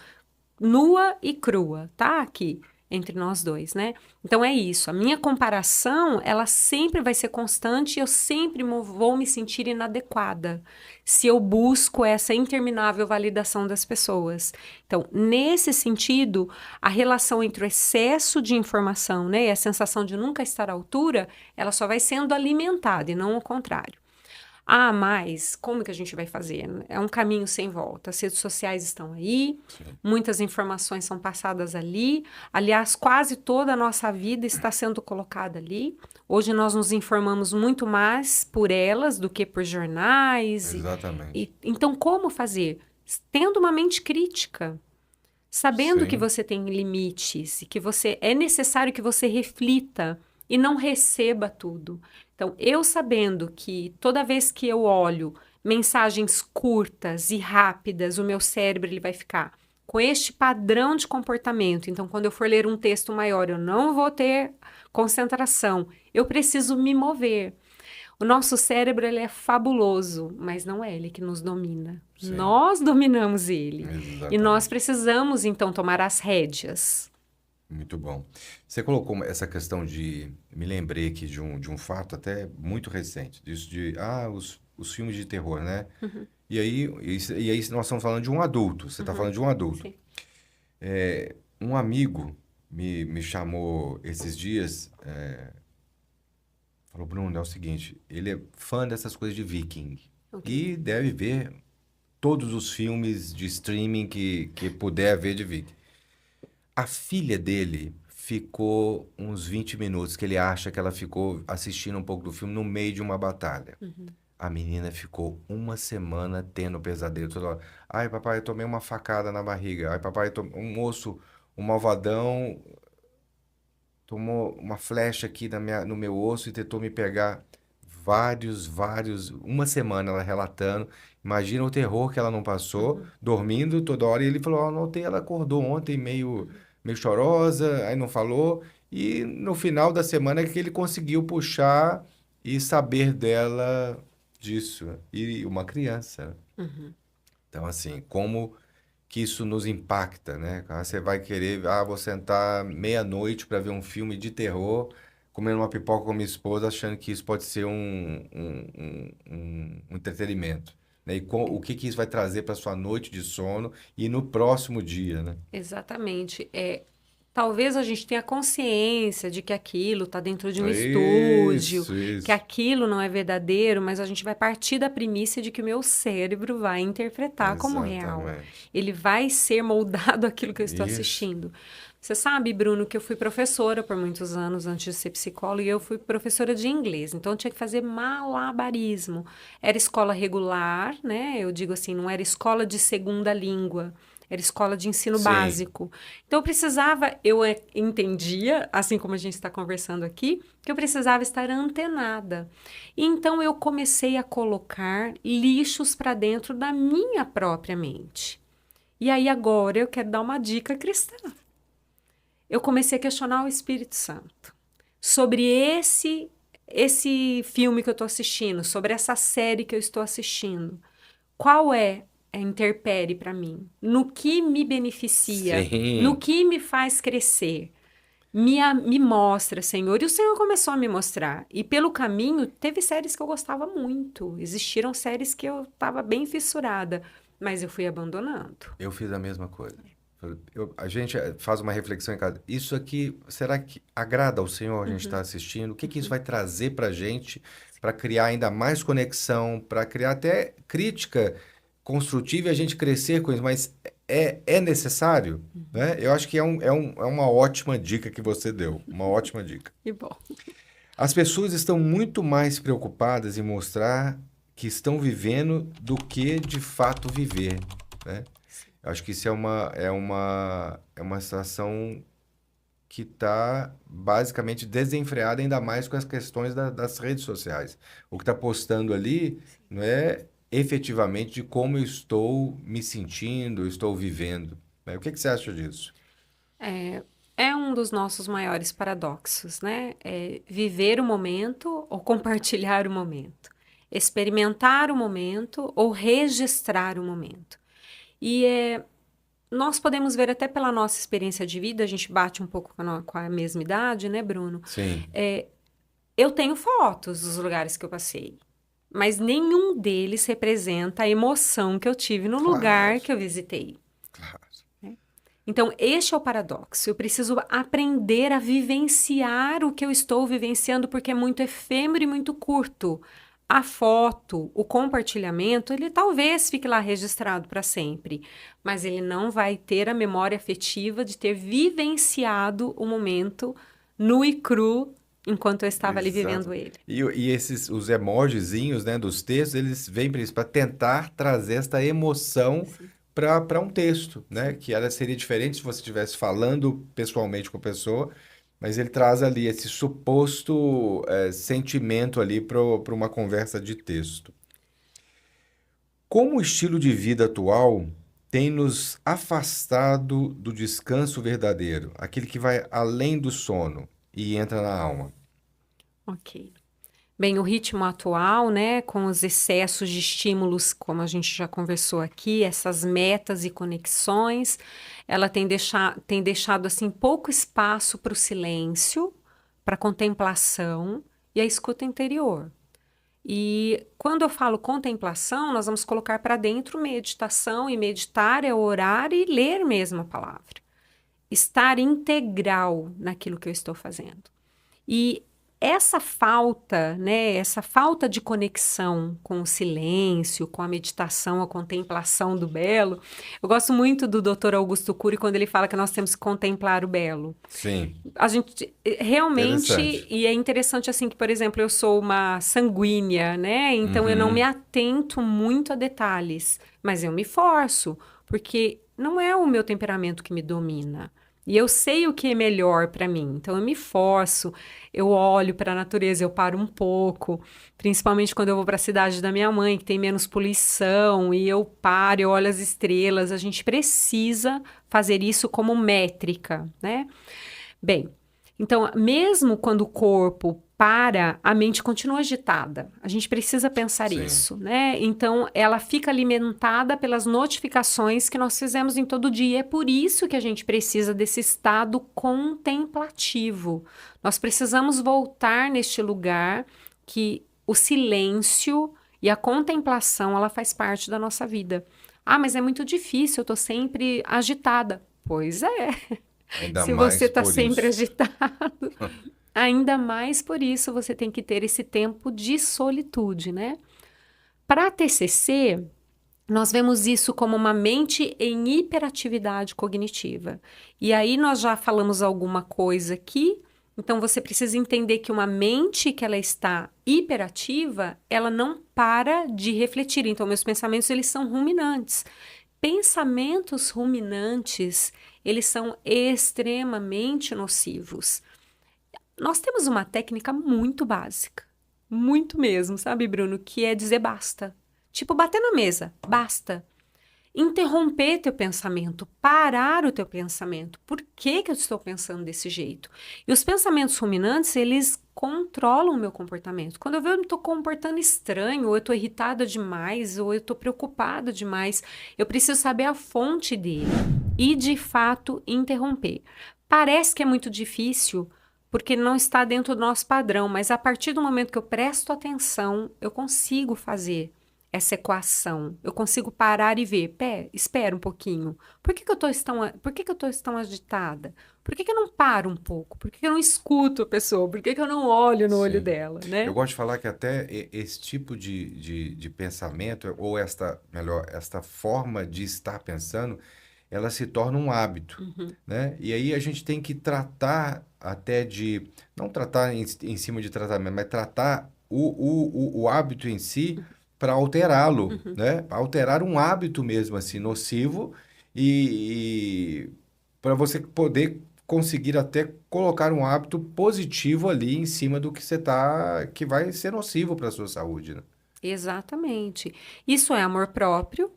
nua e crua, tá? Aqui, entre nós dois, né? Então é isso. A minha comparação, ela sempre vai ser constante e eu sempre vou me sentir inadequada se eu busco essa interminável validação das pessoas. Então, nesse sentido, a relação entre o excesso de informação, né, e a sensação de nunca estar à altura, ela só vai sendo alimentada e não o contrário. Ah, mas como que a gente vai fazer? É um caminho sem volta. As redes sociais estão aí, Sim. muitas informações são passadas ali. Aliás, quase toda a nossa vida está sendo colocada ali. Hoje nós nos informamos muito mais por elas do que por jornais. Exatamente. Então, como fazer? Tendo uma mente crítica, sabendo que Sim. você tem limites e que é necessário que você reflita e não receba tudo. Então, eu sabendo que toda vez que eu olho mensagens curtas e rápidas, o meu cérebro ele vai ficar com este padrão de comportamento. Então, quando eu for ler um texto maior, eu não vou ter concentração. Eu preciso me mover. O nosso cérebro ele é fabuloso, mas não é ele que nos domina. Sim. Nós dominamos ele. E nós Exatamente. precisamos, então, tomar as rédeas. Muito bom. Você colocou essa questão de... Me lembrei aqui de um fato até muito recente. Disso de... os filmes de terror, né? Uhum. E aí nós estamos falando de um adulto. Você está Uhum. falando de um adulto. Sim. Um amigo me chamou esses dias, falou, Bruno, é o seguinte, ele é fã dessas coisas de Viking Ok. e deve ver todos os filmes de streaming que puder ver de Viking. A filha dele ficou uns 20 minutos, que ele acha que ela ficou assistindo um pouco do filme no meio de uma batalha. Uhum. A menina ficou uma semana tendo pesadelo toda hora. Ai, papai, eu tomei uma facada na barriga. Ai, papai, um moço, um malvadão, tomou uma flecha aqui no meu osso e tentou me pegar. Uma semana ela relatando. Imagina o terror que ela não passou, Uhum. dormindo toda hora. E ele falou: "Ó, notei, ela acordou ontem meio chorosa, aí não falou. E no final da semana é que ele conseguiu puxar e saber dela disso. E uma criança. Uhum. Então, assim, como que isso nos impacta, né? Você vai querer, vou sentar meia-noite para ver um filme de terror, comendo uma pipoca com minha esposa, achando que isso pode ser um entretenimento, né? E o que que isso vai trazer para sua noite de sono e no próximo dia, né? Exatamente. Talvez a gente tenha consciência de que aquilo está dentro de um estúdio, Isso, que isso. aquilo não é verdadeiro, mas a gente vai partir da premissa de que o meu cérebro vai interpretar como real. Exatamente. Ele vai ser moldado àquilo que eu estou Isso. assistindo. Você sabe, Bruno, que eu fui professora por muitos anos antes de ser psicóloga e eu fui professora de inglês, então eu tinha que fazer malabarismo. Era escola regular, né? Eu digo assim, não era escola de segunda língua. Era escola de ensino Sim. básico. Então, eu entendia, assim como a gente está conversando aqui, que eu precisava estar antenada. Então, eu comecei a colocar lixos para dentro da minha própria mente. E aí, agora, eu quero dar uma dica cristã. Eu comecei a questionar o Espírito Santo sobre esse filme que eu estou assistindo, sobre essa série que eu estou assistindo. Qual é a intempérie para mim? No que me beneficia? No Sim. que me faz crescer? Me mostra, Senhor. E o Senhor começou a me mostrar. E pelo caminho, teve séries que eu gostava muito. Existiram séries que eu estava bem fissurada, mas eu fui abandonando. Eu fiz a mesma coisa. A gente faz uma reflexão em casa. Isso aqui, será que agrada ao Senhor a gente estar Uhum, assistindo? O que que isso uhum. vai trazer para a gente para criar ainda mais conexão, para criar até crítica construtiva e a gente crescer com isso? Mas é necessário, né? Eu acho que é uma ótima dica que você deu, uma ótima dica. Que bom. As pessoas estão muito mais preocupadas em mostrar que estão vivendo do que de fato viver, né? Eu acho que isso é uma situação que está basicamente desenfreada, ainda mais com as questões das redes sociais. O que está postando ali não é efetivamente de como eu estou me sentindo, eu estou vivendo, né? O que que você acha disso? É, é um dos nossos maiores paradoxos, né? É viver o momento ou compartilhar o momento, experimentar o momento ou registrar o momento. E nós podemos ver até pela nossa experiência de vida, a gente bate um pouco com a mesma idade, né, Bruno? Sim, É, eu tenho fotos dos lugares que eu passei, mas nenhum deles representa a emoção que eu tive no claro, lugar que eu visitei. claro. Então, este é o paradoxo. Eu preciso aprender a vivenciar o que eu estou vivenciando, porque é muito efêmero e muito curto. A foto, o compartilhamento, ele talvez fique lá registrado para sempre, mas ele não vai ter a memória afetiva de ter vivenciado o momento nu e cru enquanto eu estava ali Exato. vivendo ele. E os emojizinhos, né, dos textos, eles vêm para isso, para tentar trazer esta emoção Sim, para um texto, né? sim. Que ela seria diferente se você estivesse falando pessoalmente com a pessoa, mas ele traz ali esse suposto sentimento ali para uma conversa de texto. Como o estilo de vida atual tem nos afastado do descanso verdadeiro, aquele que vai além do sono e entra na alma? Ok. Bem, o ritmo atual, né, com os excessos de estímulos, como a gente já conversou aqui, essas metas e conexões, ela tem deixado assim pouco espaço para o silêncio, para a contemplação e a escuta interior. E quando eu falo contemplação, nós vamos colocar para dentro meditação, e meditar é orar e ler mesmo a palavra. Estar integral naquilo que eu estou fazendo. E essa falta, né, essa falta de conexão com o silêncio, com a meditação, a contemplação do belo, eu gosto muito do Dr. Augusto Cury quando ele fala que nós temos que contemplar o belo. Sim, A gente realmente, interessante. e é interessante assim que, por exemplo, eu sou uma sanguínea, né? Então eu não me Uhum. atento muito a detalhes, mas eu me forço, porque não é o meu temperamento que me domina. E eu sei o que é melhor para mim, então eu me forço, eu olho para a natureza, eu paro um pouco, principalmente quando eu vou para a cidade da minha mãe, que tem menos poluição, e eu paro, eu olho as estrelas. A gente precisa fazer isso como métrica, né? Bem, então, mesmo quando o corpo para, a mente continua agitada. A gente precisa pensar Sim. isso, né? Então, ela fica alimentada pelas notificações que nós fizemos em todo dia. É por isso que a gente precisa desse estado contemplativo. Nós precisamos voltar neste lugar que o silêncio e a contemplação, ela faz parte da nossa vida. Ah, mas é muito difícil, eu estou sempre agitada. Pois é. Ainda Se você mais está por sempre isso. agitado, ainda mais por isso você tem que ter esse tempo de solitude, né? Para TCC, nós vemos isso como uma mente em hiperatividade cognitiva. E aí nós já falamos alguma coisa aqui, então você precisa entender que uma mente que ela está hiperativa, ela não para de refletir. Então meus pensamentos eles são ruminantes. Pensamentos ruminantes, eles são extremamente nocivos. Nós temos uma técnica muito básica, muito mesmo, sabe, Bruno? Que é dizer basta. Tipo, bater na mesa, basta. Interromper teu pensamento, parar o teu pensamento. Por que que eu estou pensando desse jeito? E os pensamentos ruminantes, eles controlam o meu comportamento. Quando eu vejo eu me estou comportando estranho, ou eu estou irritada demais, ou eu estou preocupada demais, eu preciso saber a fonte dele e, de fato, interromper. Parece que é muito difícil, porque não está dentro do nosso padrão, mas a partir do momento que eu presto atenção, eu consigo fazer essa equação. Eu consigo parar e ver, espera um pouquinho. Por que que eu tô tão agitada? Por que que eu não paro um pouco? Por que que eu não escuto a pessoa? Por que que eu não olho no olho Sim. dela, Eu né? gosto de falar que até esse tipo de pensamento, ou esta forma de estar pensando, ela se torna um hábito, Uhum. né? E aí a gente tem que tratar até não tratar em cima de tratamento, mas tratar o hábito em si para alterá-lo, Uhum. né? Alterar um hábito mesmo assim, nocivo, e para você poder conseguir até colocar um hábito positivo ali em cima do que você tá, que vai ser nocivo para a sua saúde, né? Exatamente. Isso é amor próprio.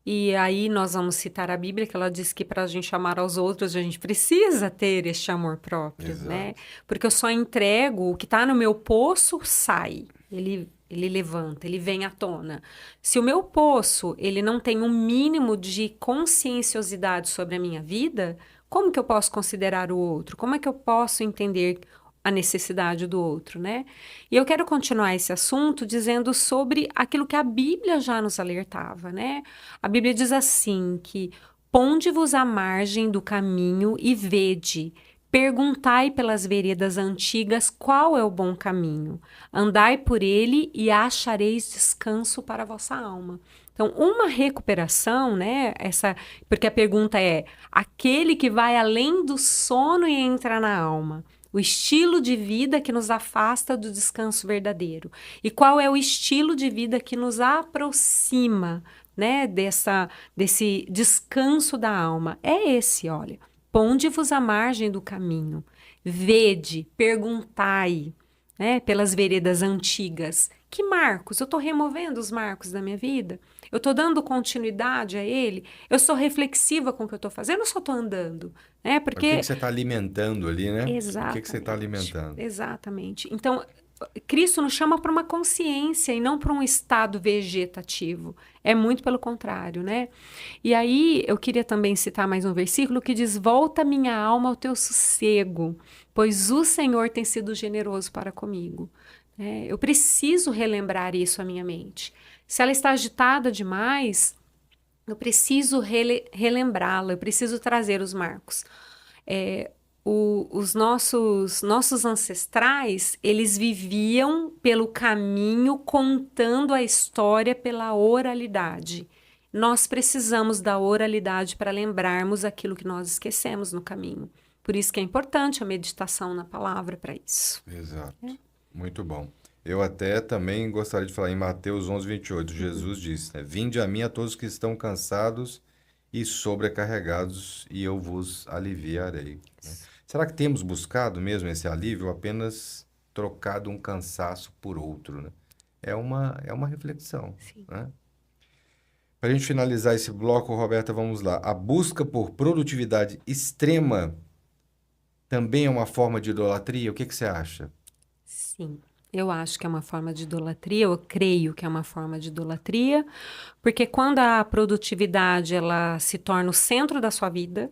E aí nós vamos citar a Bíblia, que ela diz que para a gente amar aos outros, a gente precisa ter este amor próprio, né? Exato. Porque eu só entrego o que está no meu poço, sai. Ele levanta, ele vem à tona. Se o meu poço, ele não tem um mínimo de conscienciosidade sobre a minha vida, como que eu posso considerar o outro? Como é que eu posso entender a necessidade do outro, né? E eu quero continuar esse assunto dizendo sobre aquilo que a Bíblia já nos alertava, né? A Bíblia diz assim que ponde-vos à margem do caminho e vede, perguntai pelas veredas antigas qual é o bom caminho. Andai por ele e achareis descanso para a vossa alma. Então, uma recuperação, né? Porque a pergunta é: aquele que vai além do sono e entra na alma. O estilo de vida que nos afasta do descanso verdadeiro. E qual é o estilo de vida que nos aproxima, né, desse descanso da alma? É esse, olha. Ponde-vos à margem do caminho, vede, perguntai, né, pelas veredas antigas. Que marcos? Eu estou removendo os marcos da minha vida? Eu estou dando continuidade a ele? Eu sou reflexiva com o que eu estou fazendo ou só estou andando? Né? O que que Porque você está alimentando ali, né? O que que você está exatamente, alimentando? exatamente. Então, Cristo nos chama para uma consciência e não para um estado vegetativo. É muito pelo contrário, né? E aí eu queria também citar mais um versículo que diz: Volta minha alma ao teu sossego, pois o Senhor tem sido generoso para comigo. Eu preciso relembrar isso à minha mente. Se ela está agitada demais, eu preciso relembrá-la, eu preciso trazer os marcos. Os nossos ancestrais, eles viviam pelo caminho contando a história pela oralidade. Nós precisamos da oralidade para lembrarmos aquilo que nós esquecemos no caminho. Por isso que é importante a meditação na palavra para isso. Exato. Muito bom. Eu até também gostaria de falar em Mateus 11:28. Jesus disse, né? Vinde a mim a todos que estão cansados e sobrecarregados, e eu vos aliviarei. Né? Será que temos buscado mesmo esse alívio ou apenas trocado um cansaço por outro, né? É uma reflexão, Sim. né? Para a gente finalizar esse bloco, Roberta, vamos lá. A busca por produtividade extrema também é uma forma de idolatria? O que que você acha? Sim, eu acho que é uma forma de idolatria, eu creio que é uma forma de idolatria, porque quando a produtividade ela se torna o centro da sua vida,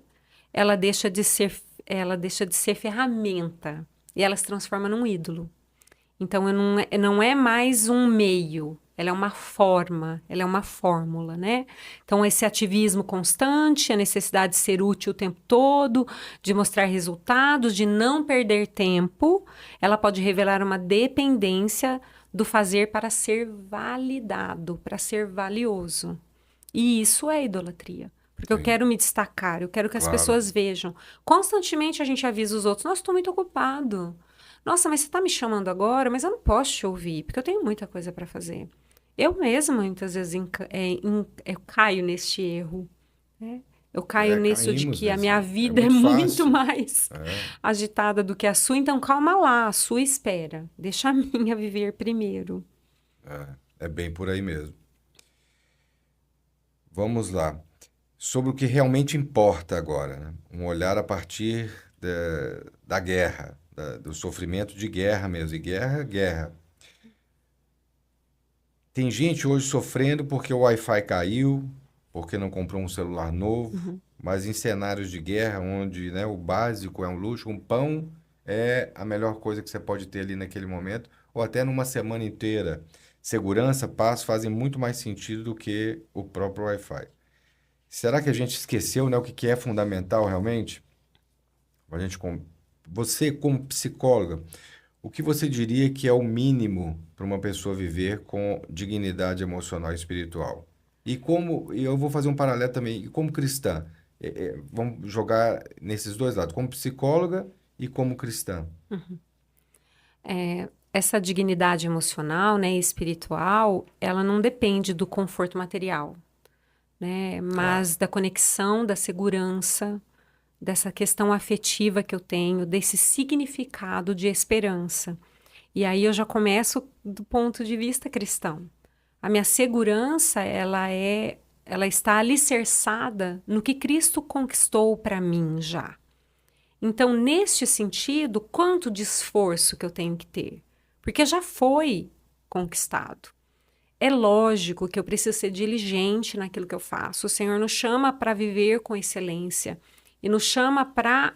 ela deixa de ser, ela deixa de ser ferramenta e ela se transforma num ídolo. Então, não é mais um meio, ela é uma forma, ela é uma fórmula, né? Então, esse ativismo constante, a necessidade de ser útil o tempo todo, de mostrar resultados, de não perder tempo, ela pode revelar uma dependência do fazer para ser validado, para ser valioso. E isso é idolatria. Porque eu Sim, quero me destacar, eu quero que as claro. pessoas vejam. Constantemente a gente avisa os outros, nossa, estou muito ocupado. Nossa, mas você está me chamando agora, mas eu não posso te ouvir, porque eu tenho muita coisa para fazer. Eu mesma, muitas vezes, eu caio neste erro, né? Eu caio nisso de Caímos que a nesse. minha É vida é muito muito fácil. mais É, agitada do que a sua, então calma lá, a sua espera. Deixa a minha viver primeiro. é bem por aí mesmo. Vamos lá. Sobre o que realmente importa agora, né? Um olhar a partir da guerra, do sofrimento de guerra mesmo. E guerra, guerra. Tem gente hoje sofrendo porque o Wi-Fi caiu, porque não comprou um celular novo, Uhum. mas em cenários de guerra, onde, né, o básico é um luxo, um pão é a melhor coisa que você pode ter ali naquele momento, ou até numa semana inteira. Segurança, paz fazem muito mais sentido do que o próprio Wi-Fi. Será que a gente esqueceu, né, o que é fundamental realmente? A gente, você, como psicóloga, o que você diria que é o mínimo para uma pessoa viver com dignidade emocional e espiritual? E eu vou fazer um paralelo também, e como cristã, vamos jogar nesses dois lados, como psicóloga e como cristã. Essa dignidade emocional, né, e espiritual, ela não depende do conforto material, né, Claro. mas da conexão, da segurança, dessa questão afetiva que eu tenho, desse significado de esperança. E aí eu já começo do ponto de vista cristão. A minha segurança, ela está alicerçada no que Cristo conquistou para mim já. Então, neste sentido, quanto de esforço que eu tenho que ter? Porque já foi conquistado. É lógico que eu preciso ser diligente naquilo que eu faço. O Senhor nos chama para viver com excelência e nos chama para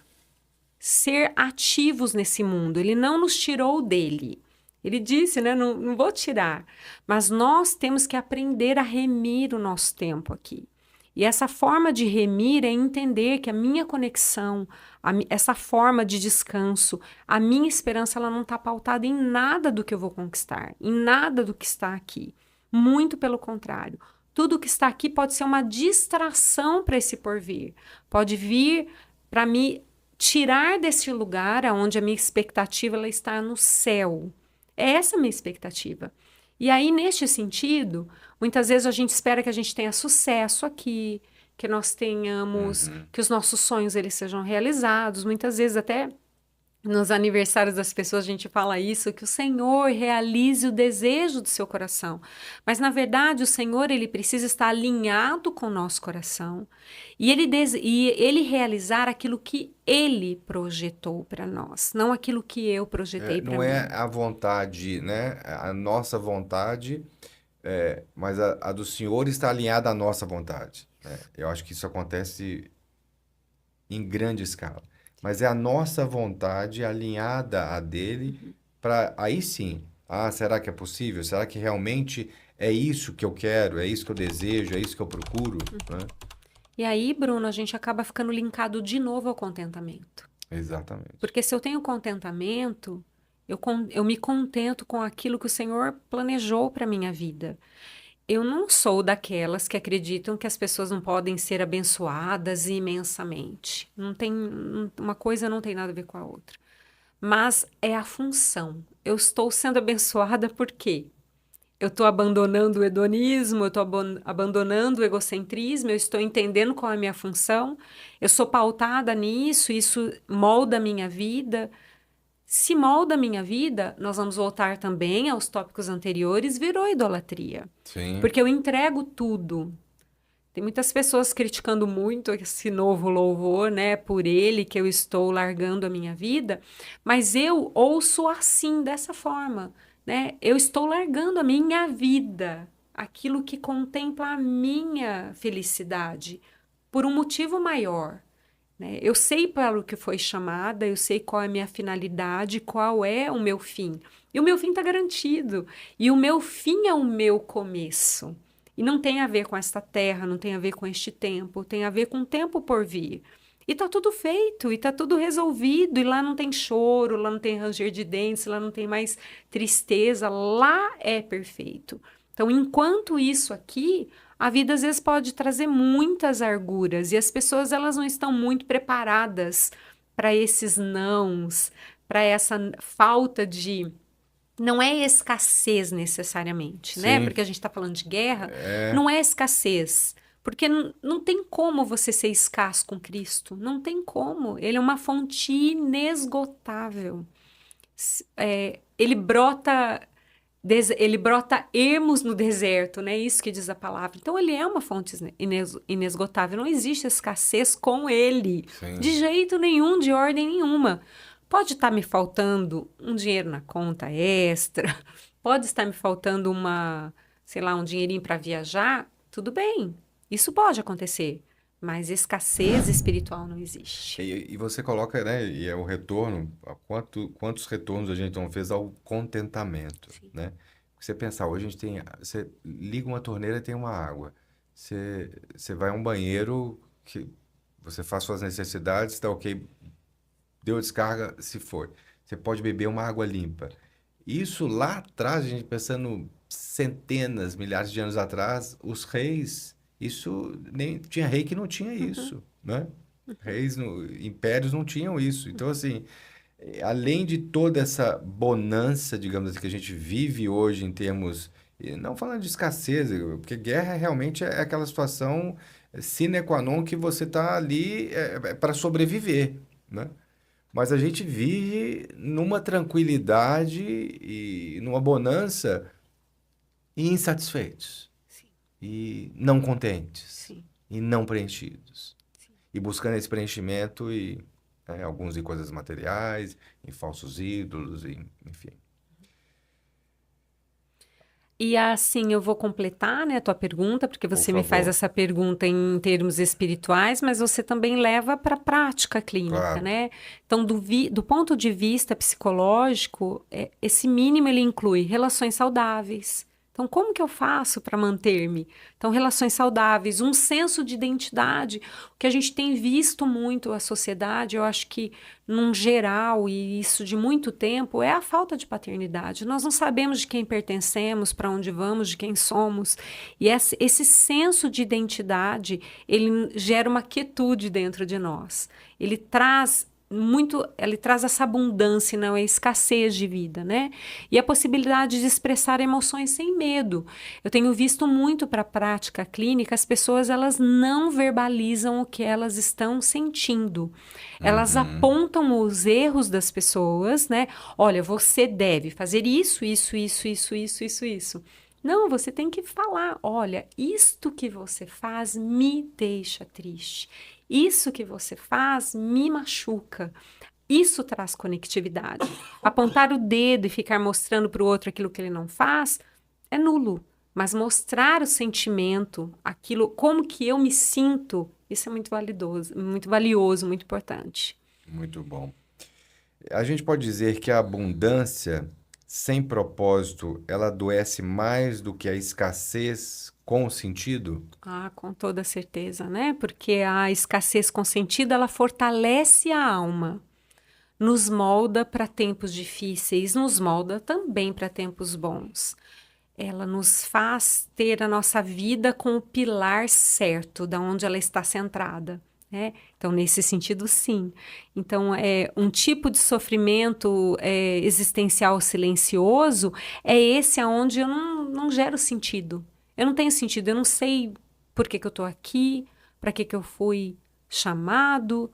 ser ativos nesse mundo. Ele não nos tirou dele. Ele disse, né? Não, não vou tirar. Mas nós temos que aprender a remir o nosso tempo aqui. E essa forma de remir é entender que a minha conexão, essa forma de descanso, a minha esperança, ela não está pautada em nada do que eu vou conquistar, em nada do que está aqui. Muito pelo contrário. Tudo que está aqui pode ser uma distração para esse porvir. Pode vir para me tirar desse lugar onde a minha expectativa ela está no céu. É essa a minha expectativa. E aí, neste sentido, muitas vezes a gente espera que a gente tenha sucesso aqui, que nós tenhamos, Uhum. que os nossos sonhos eles sejam realizados. Muitas vezes até nos aniversários das pessoas a gente fala isso, que o Senhor realize o desejo do seu coração. Mas na verdade o Senhor ele precisa estar alinhado com o nosso coração e ele realizar aquilo que ele projetou para nós, não aquilo que eu projetei para Não é mim. a vontade, né? A nossa vontade, mas a do Senhor está alinhada à nossa vontade, né? Eu acho que isso acontece em grande escala. Mas é a nossa vontade alinhada à dele Uhum. para aí sim. Ah, será que é possível? Será que realmente é isso que eu quero? É isso que eu desejo? É isso que eu procuro? Né? E aí, Bruno, a gente acaba ficando linkado de novo ao contentamento. Exatamente. Porque se eu tenho contentamento, eu me contento com aquilo que o Senhor planejou para minha vida. Eu não sou daquelas que acreditam que as pessoas não podem ser abençoadas imensamente. Não tem, uma coisa não tem nada a ver com a outra. Mas é a função. Eu estou sendo abençoada por quê? Eu estou abandonando o hedonismo, eu estou abandonando o egocentrismo, eu estou entendendo qual é a minha função, eu sou pautada nisso, isso molda a minha vida. Se molda a minha vida, nós vamos voltar também aos tópicos anteriores, virou idolatria. Sim. Porque eu entrego tudo. Tem muitas pessoas criticando muito esse novo louvor, né? Por ele que eu estou largando a minha vida, mas eu ouço assim, dessa forma, né? Eu estou largando a minha vida, aquilo que contempla a minha felicidade, por um motivo maior, né? Eu sei para o que foi chamada, eu sei qual é a minha finalidade, qual é o meu fim. E o meu fim está garantido. E o meu fim é o meu começo. E não tem a ver com esta terra, não tem a ver com este tempo, tem a ver com o tempo por vir. E tá tudo feito, e tá tudo resolvido, e lá não tem choro, lá não tem ranger de dentes, lá não tem mais tristeza, lá é perfeito. Então, enquanto isso aqui, a vida às vezes pode trazer muitas arguras, e as pessoas elas não estão muito preparadas para esses nãos, para essa falta de não é escassez necessariamente, né? Sim, Porque a gente está falando de guerra, é. não é escassez. Porque não tem como você ser escasso com Cristo. Não tem como. Ele é uma fonte inesgotável. Ele brota, ele brota ermos no deserto, né? Isso que diz a palavra. Então, ele é uma fonte inesgotável. Não existe escassez com ele. De Sim. jeito nenhum, de ordem nenhuma. Pode estar me faltando um dinheiro na conta extra, pode estar me faltando sei lá, um dinheirinho para viajar, tudo bem. Isso pode acontecer, mas escassez espiritual não existe. E você coloca, né? E é o retorno, quantos retornos a gente não fez ao contentamento, Sim. né? Você pensar, hoje a gente tem, você liga uma torneira e tem uma água. Você vai a um banheiro, que você faz suas necessidades, tá ok, deu descarga, se foi. Você pode beber uma água limpa. Isso lá atrás, a gente pensando centenas, milhares de anos atrás, os reis, isso nem tinha rei que não tinha Uhum, isso, né? uhum, Reis, impérios não tinham isso. Então, assim, além de toda essa bonança, digamos assim, que a gente vive hoje em termos, e não falando de escassez, porque guerra realmente é aquela situação sine qua non que você está ali para sobreviver, né? Mas a gente vive numa tranquilidade e numa bonança e insatisfeitos, sim, e não contentes, sim, e não preenchidos. sim. E buscando esse preenchimento alguns em coisas materiais, em falsos ídolos, enfim. E assim, eu vou completar, né, a tua pergunta, porque Por você me faz favor. essa pergunta em termos espirituais, mas você também leva para a prática clínica, Claro. né? Então, do ponto de vista psicológico, esse mínimo ele inclui relações saudáveis. Então, como que eu faço para manter-me? Então, relações saudáveis, um senso de identidade, o que a gente tem visto muito a sociedade, eu acho que num geral, e isso de muito tempo, é a falta de paternidade. Nós não sabemos de quem pertencemos, para onde vamos, de quem somos. E esse senso de identidade, ele gera uma quietude dentro de nós. Ele traz essa abundância, não é escassez de vida, né? E a possibilidade de expressar emoções sem medo. Eu tenho visto muito para a prática clínica, as pessoas elas não verbalizam o que elas estão sentindo. Elas Uhum. apontam os erros das pessoas, né? Olha, você deve fazer isso, isso, isso, isso, isso, isso, isso. Não, você tem que falar, olha, isto que você faz me deixa triste. Isso que você faz me machuca. Isso traz conectividade. Apontar o dedo e ficar mostrando para o outro aquilo que ele não faz é nulo. Mas mostrar o sentimento, aquilo, como que eu me sinto, isso é muito valioso, muito importante. Muito bom. A gente pode dizer que a abundância sem propósito, ela adoece mais do que a escassez com sentido? Ah, com toda certeza, né? Porque a escassez consentida, ela fortalece a alma, nos molda para tempos difíceis, nos molda também para tempos bons. Ela nos faz ter a nossa vida com o pilar certo, da onde ela está centrada, né? Então, nesse sentido, sim. Então, um tipo de sofrimento existencial silencioso é esse aonde eu não gero sentido. Eu não tenho sentido, eu não sei por que que eu estou aqui, para que eu fui chamado,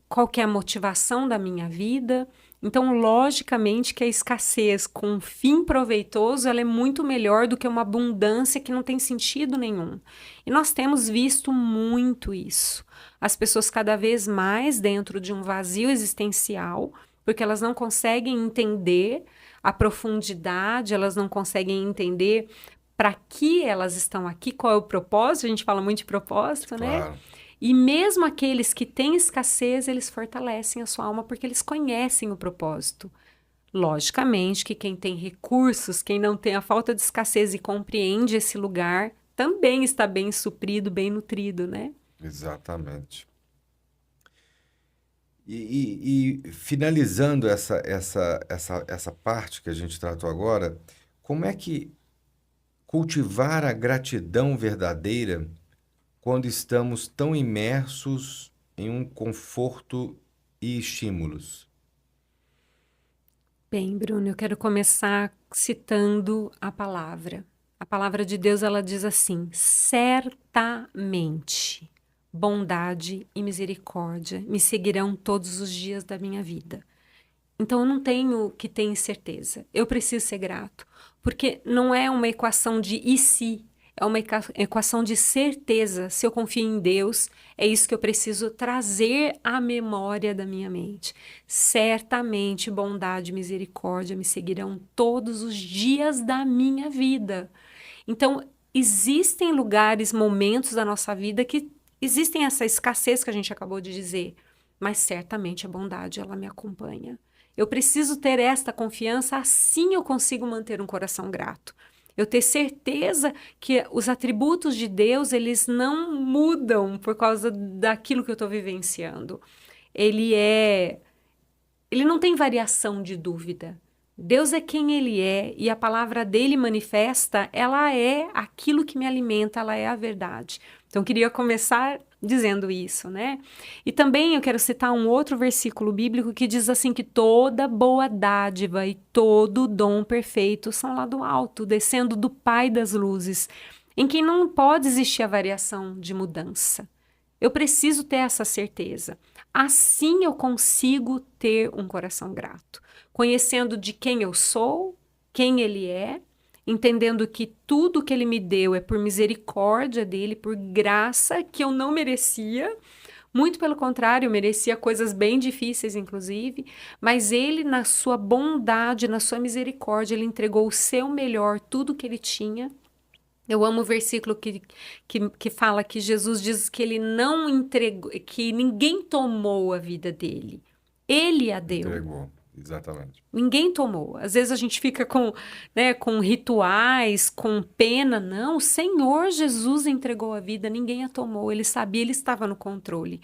qual que é a motivação da minha vida. Então, logicamente que a escassez com um fim proveitoso, ela é muito melhor do que uma abundância que não tem sentido nenhum. E nós temos visto muito isso. As pessoas cada vez mais dentro de um vazio existencial, porque elas não conseguem entender a profundidade, elas não conseguem entender para que elas estão aqui, qual é o propósito, a gente fala muito de propósito, né? Claro. E mesmo aqueles que têm escassez, eles fortalecem a sua alma porque eles conhecem o propósito. Logicamente que quem tem recursos, quem não tem a falta de escassez e compreende esse lugar, também está bem suprido, bem nutrido, né? Exatamente. E finalizando essa parte que a gente tratou agora, como é que cultivar a gratidão verdadeira quando estamos tão imersos em um conforto e estímulos? Bem, Bruno, eu quero começar citando a palavra. A palavra de Deus, ela diz assim: certamente bondade e misericórdia me seguirão todos os dias da minha vida. Então eu não tenho que ter incerteza. Eu preciso ser grato, porque não é uma equação de e se, é uma equação de certeza. Se eu confio em Deus, é isso que eu preciso trazer à memória da minha mente. Certamente bondade e misericórdia me seguirão todos os dias da minha vida. Então, existem lugares, momentos da nossa vida que existem essa escassez que a gente acabou de dizer, mas certamente a bondade ela me acompanha. Eu preciso ter esta confiança, assim eu consigo manter um coração grato. Eu ter certeza que os atributos de Deus, eles não mudam por causa daquilo que eu estou vivenciando. Ele é ele não tem variação de dúvida. Deus é quem Ele é e a palavra dele manifesta, ela é aquilo que me alimenta, ela é a verdade. Então, eu queria começar dizendo isso, né? E também eu quero citar um outro versículo bíblico que diz assim que toda boa dádiva e todo dom perfeito são lá do alto, descendo do Pai das luzes, em quem não pode existir a variação de mudança. Eu preciso ter essa certeza. Assim eu consigo ter um coração grato, conhecendo de quem eu sou, quem Ele é, entendendo que tudo que Ele me deu é por misericórdia dele, por graça que eu não merecia. Muito pelo contrário, eu merecia coisas bem difíceis, inclusive, mas Ele, na sua bondade, na sua misericórdia, Ele entregou o seu melhor, tudo que Ele tinha. Eu amo o versículo que fala que Jesus diz que ele não entregou, que ninguém tomou a vida dele. Ele a deu. Entregou, exatamente. Ninguém tomou. Às vezes a gente fica com, né, com rituais, com pena. Não, o Senhor Jesus entregou a vida, ninguém a tomou. Ele sabia, ele estava no controle.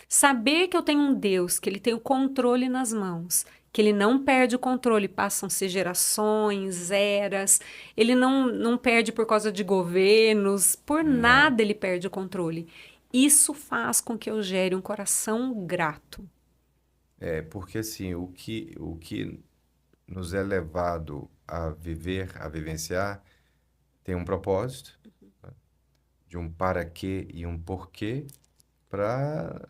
Saber que eu tenho um Deus, que ele tem o controle nas mãos, que ele não perde o controle, passam-se gerações, eras, ele não perde por causa de governos, por Não. nada ele perde o controle. Isso faz com que eu gere um coração grato. É porque assim, o que nos é levado a viver, a vivenciar, tem um propósito, né? De um para quê e um porquê para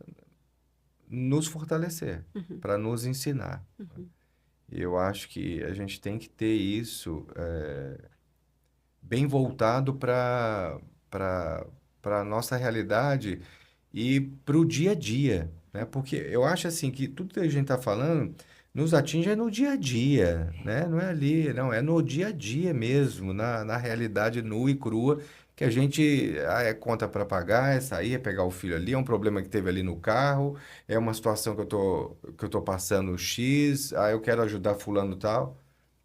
nos fortalecer, Uhum, para nos ensinar. uhum. E eu acho que a gente tem que ter isso bem voltado para a nossa realidade e para o dia a dia, né? Porque eu acho assim que tudo que a gente está falando nos atinge é no dia a dia, né? Não é ali, não, é no dia a dia mesmo, na realidade nua e crua, que a gente é conta para pagar, é sair, é pegar o filho ali, é um problema que teve ali no carro, é uma situação que eu tô passando X, eu quero ajudar fulano e tal.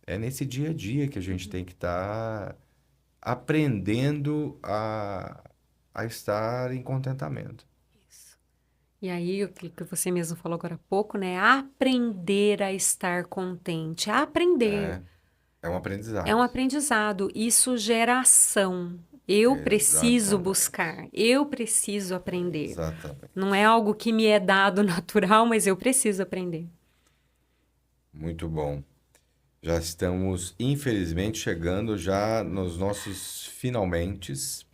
É nesse dia a dia que a gente tem que estar aprendendo a estar em contentamento. Isso. E aí, o que você mesmo falou agora há pouco, né? Aprender a estar contente. Aprender. É, é um É um aprendizado. aprendizado. Isso gera ação. Eu preciso Exatamente. buscar. Eu preciso aprender. Não Exatamente. é algo que me é dado natural, mas eu preciso aprender. Muito bom. Já estamos, infelizmente, chegando já nos nossos finalmentes.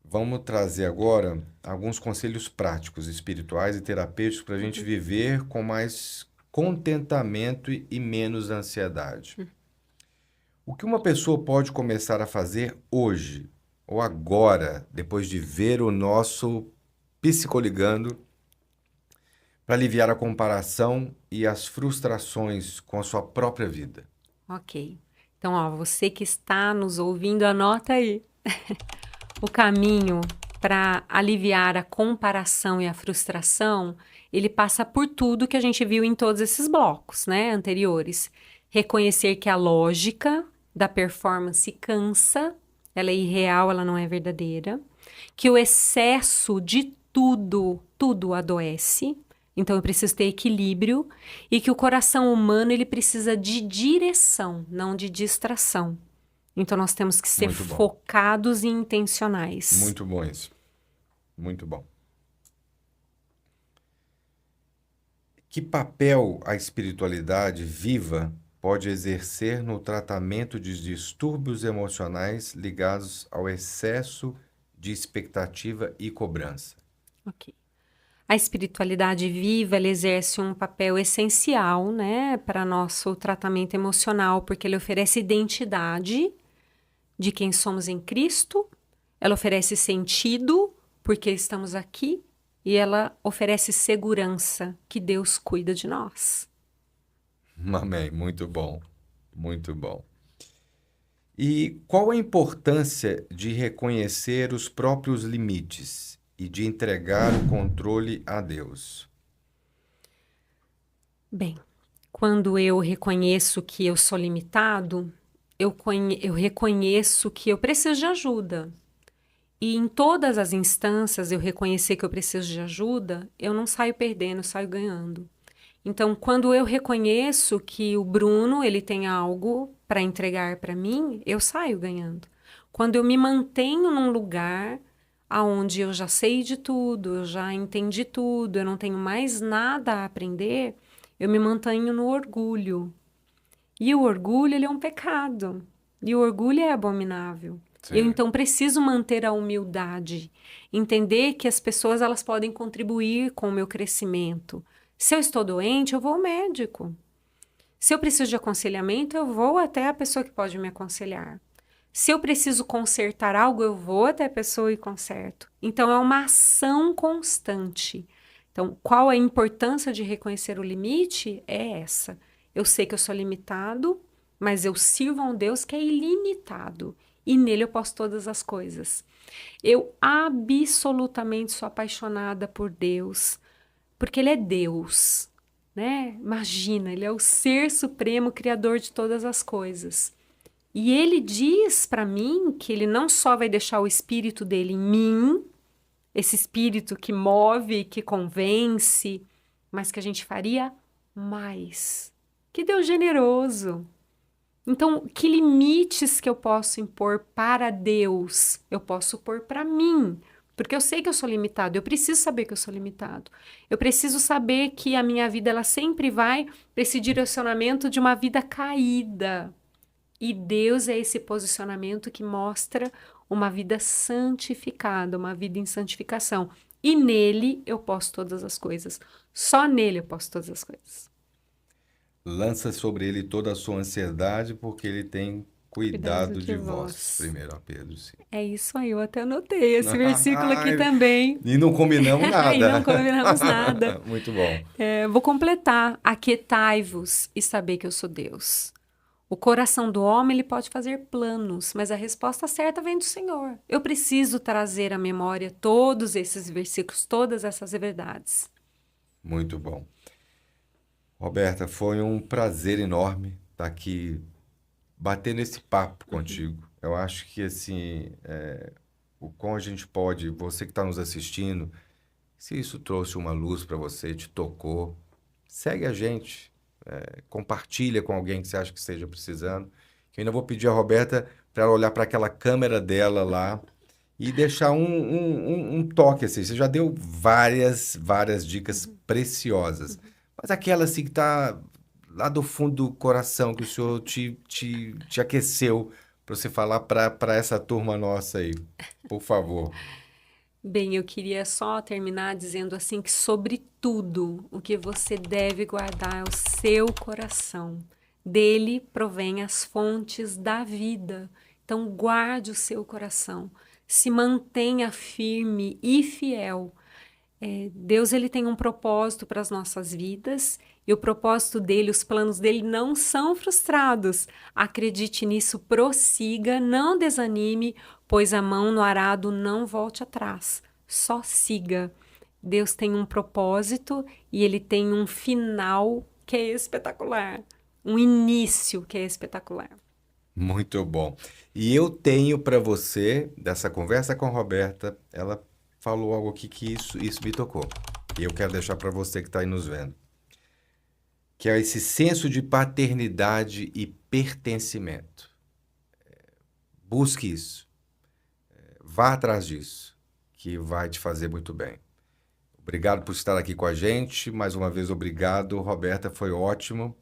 Vamos trazer agora alguns conselhos práticos, espirituais e terapêuticos para a gente Uhum. viver com mais contentamento e menos ansiedade. O que uma pessoa pode começar a fazer hoje ou agora, depois de ver o nosso Psicoligando, para aliviar a comparação e as frustrações com a sua própria vida? Ok. Então, ó, você que está nos ouvindo, anota aí. O caminho para aliviar a comparação e a frustração, ele passa por tudo que a gente viu em todos esses blocos, né, anteriores. Reconhecer que a lógica da performance cansa, ela é irreal, ela não é verdadeira, que o excesso de tudo adoece, então eu preciso ter equilíbrio, e que o coração humano ele precisa de direção, não de distração. Então nós temos que ser Muito bom. focados e intencionais. Muito bom isso. Muito bom. Que papel a espiritualidade viva pode exercer no tratamento de distúrbios emocionais ligados ao excesso de expectativa e cobrança? Ok. A espiritualidade viva, ela exerce um papel essencial, né, para nosso tratamento emocional, porque ele oferece identidade de quem somos em Cristo, ela oferece sentido, porque estamos aqui, e ela oferece segurança, que Deus cuida de nós. Amém. Muito bom. Muito bom. E qual a importância de reconhecer os próprios limites e de entregar o controle a Deus? Bem, quando eu reconheço que eu sou limitado, eu reconheço que eu preciso de ajuda. E em todas as instâncias eu reconhecer que eu preciso de ajuda, eu não saio perdendo, eu saio ganhando. Então, quando eu reconheço que o Bruno ele tem algo para entregar para mim, eu saio ganhando. Quando eu me mantenho num lugar aonde eu já sei de tudo, eu já entendi tudo, eu não tenho mais nada a aprender, eu me mantenho no orgulho. E o orgulho, ele é um pecado. E o orgulho é abominável. Eu Sim. então preciso manter a humildade, entender que as pessoas elas podem contribuir com o meu crescimento. Se eu estou doente, eu vou ao médico. Se eu preciso de aconselhamento, eu vou até a pessoa que pode me aconselhar. Se eu preciso consertar algo, eu vou até a pessoa e conserto. Então é uma ação constante. Então, qual a importância de reconhecer o limite? É essa. Eu sei que eu sou limitado, mas eu sirvo a um Deus que é ilimitado. E nele eu posso todas as coisas. Eu absolutamente sou apaixonada por Deus, porque Ele é Deus, né? Imagina, Ele é o Ser Supremo, Criador de todas as coisas. E Ele diz para mim que Ele não só vai deixar o Espírito dele em mim, esse Espírito que move, que convence, mas que a gente faria mais. Que Deus generoso! Então, que limites que eu posso impor para Deus, eu posso pôr para mim, porque eu sei que eu sou limitado, eu preciso saber que eu sou limitado. Eu preciso saber que a minha vida ela sempre vai para esse direcionamento de uma vida caída. E Deus é esse posicionamento que mostra uma vida santificada, uma vida em santificação. E nele eu posso todas as coisas. Só nele eu posso todas as coisas. Lança sobre ele toda a sua ansiedade, porque ele tem Cuidado cuidado de de vós. vós. 1 Pedro 5. É isso aí, eu até anotei esse versículo aqui Ai, também. e não combinamos E nada. não combinamos nada. Muito bom. Vou completar. Aquietai-vos e saber que eu sou Deus. O coração do homem ele pode fazer planos, mas a resposta certa vem do Senhor. Eu preciso trazer à memória todos esses versículos, todas essas verdades. Muito bom. Roberta, foi um prazer enorme estar aqui batendo esse papo contigo. Eu acho que assim, o quão a gente pode, você que está nos assistindo, se isso trouxe uma luz para você, te tocou, segue a gente, compartilha com alguém que você acha que esteja precisando. Eu ainda vou pedir a Roberta para ela olhar para aquela câmera dela lá e deixar um toque assim. Você já deu várias dicas preciosas, mas aquela assim que está lá do fundo do coração, que o Senhor te aqueceu para você falar para essa turma nossa aí, por favor. Bem, eu queria só terminar dizendo assim que sobre tudo o que você deve guardar é o seu coração. Dele provém as fontes da vida. Então guarde o seu coração. Se mantenha firme e fiel. Deus ele tem um propósito para as nossas vidas e o propósito dele, os planos dele não são frustrados. Acredite nisso, prossiga, não desanime, pois a mão no arado não volte atrás. Só siga. Deus tem um propósito e ele tem um final que é espetacular, um início que é espetacular. Muito bom. E eu tenho para você, dessa conversa com a Roberta, ela falou algo aqui que isso me tocou. E eu quero deixar para você que está aí nos vendo. Que é esse senso de paternidade e pertencimento. Busque isso. Vá atrás disso, que vai te fazer muito bem. Obrigado por estar aqui com a gente. Mais uma vez, obrigado, Roberta, foi ótimo.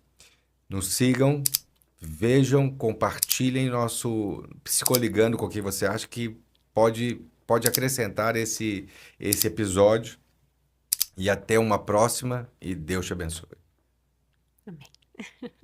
Nos sigam, vejam, compartilhem nosso Psicoligando com quem você acha que pode acrescentar esse episódio. E até uma próxima e Deus te abençoe. Amém.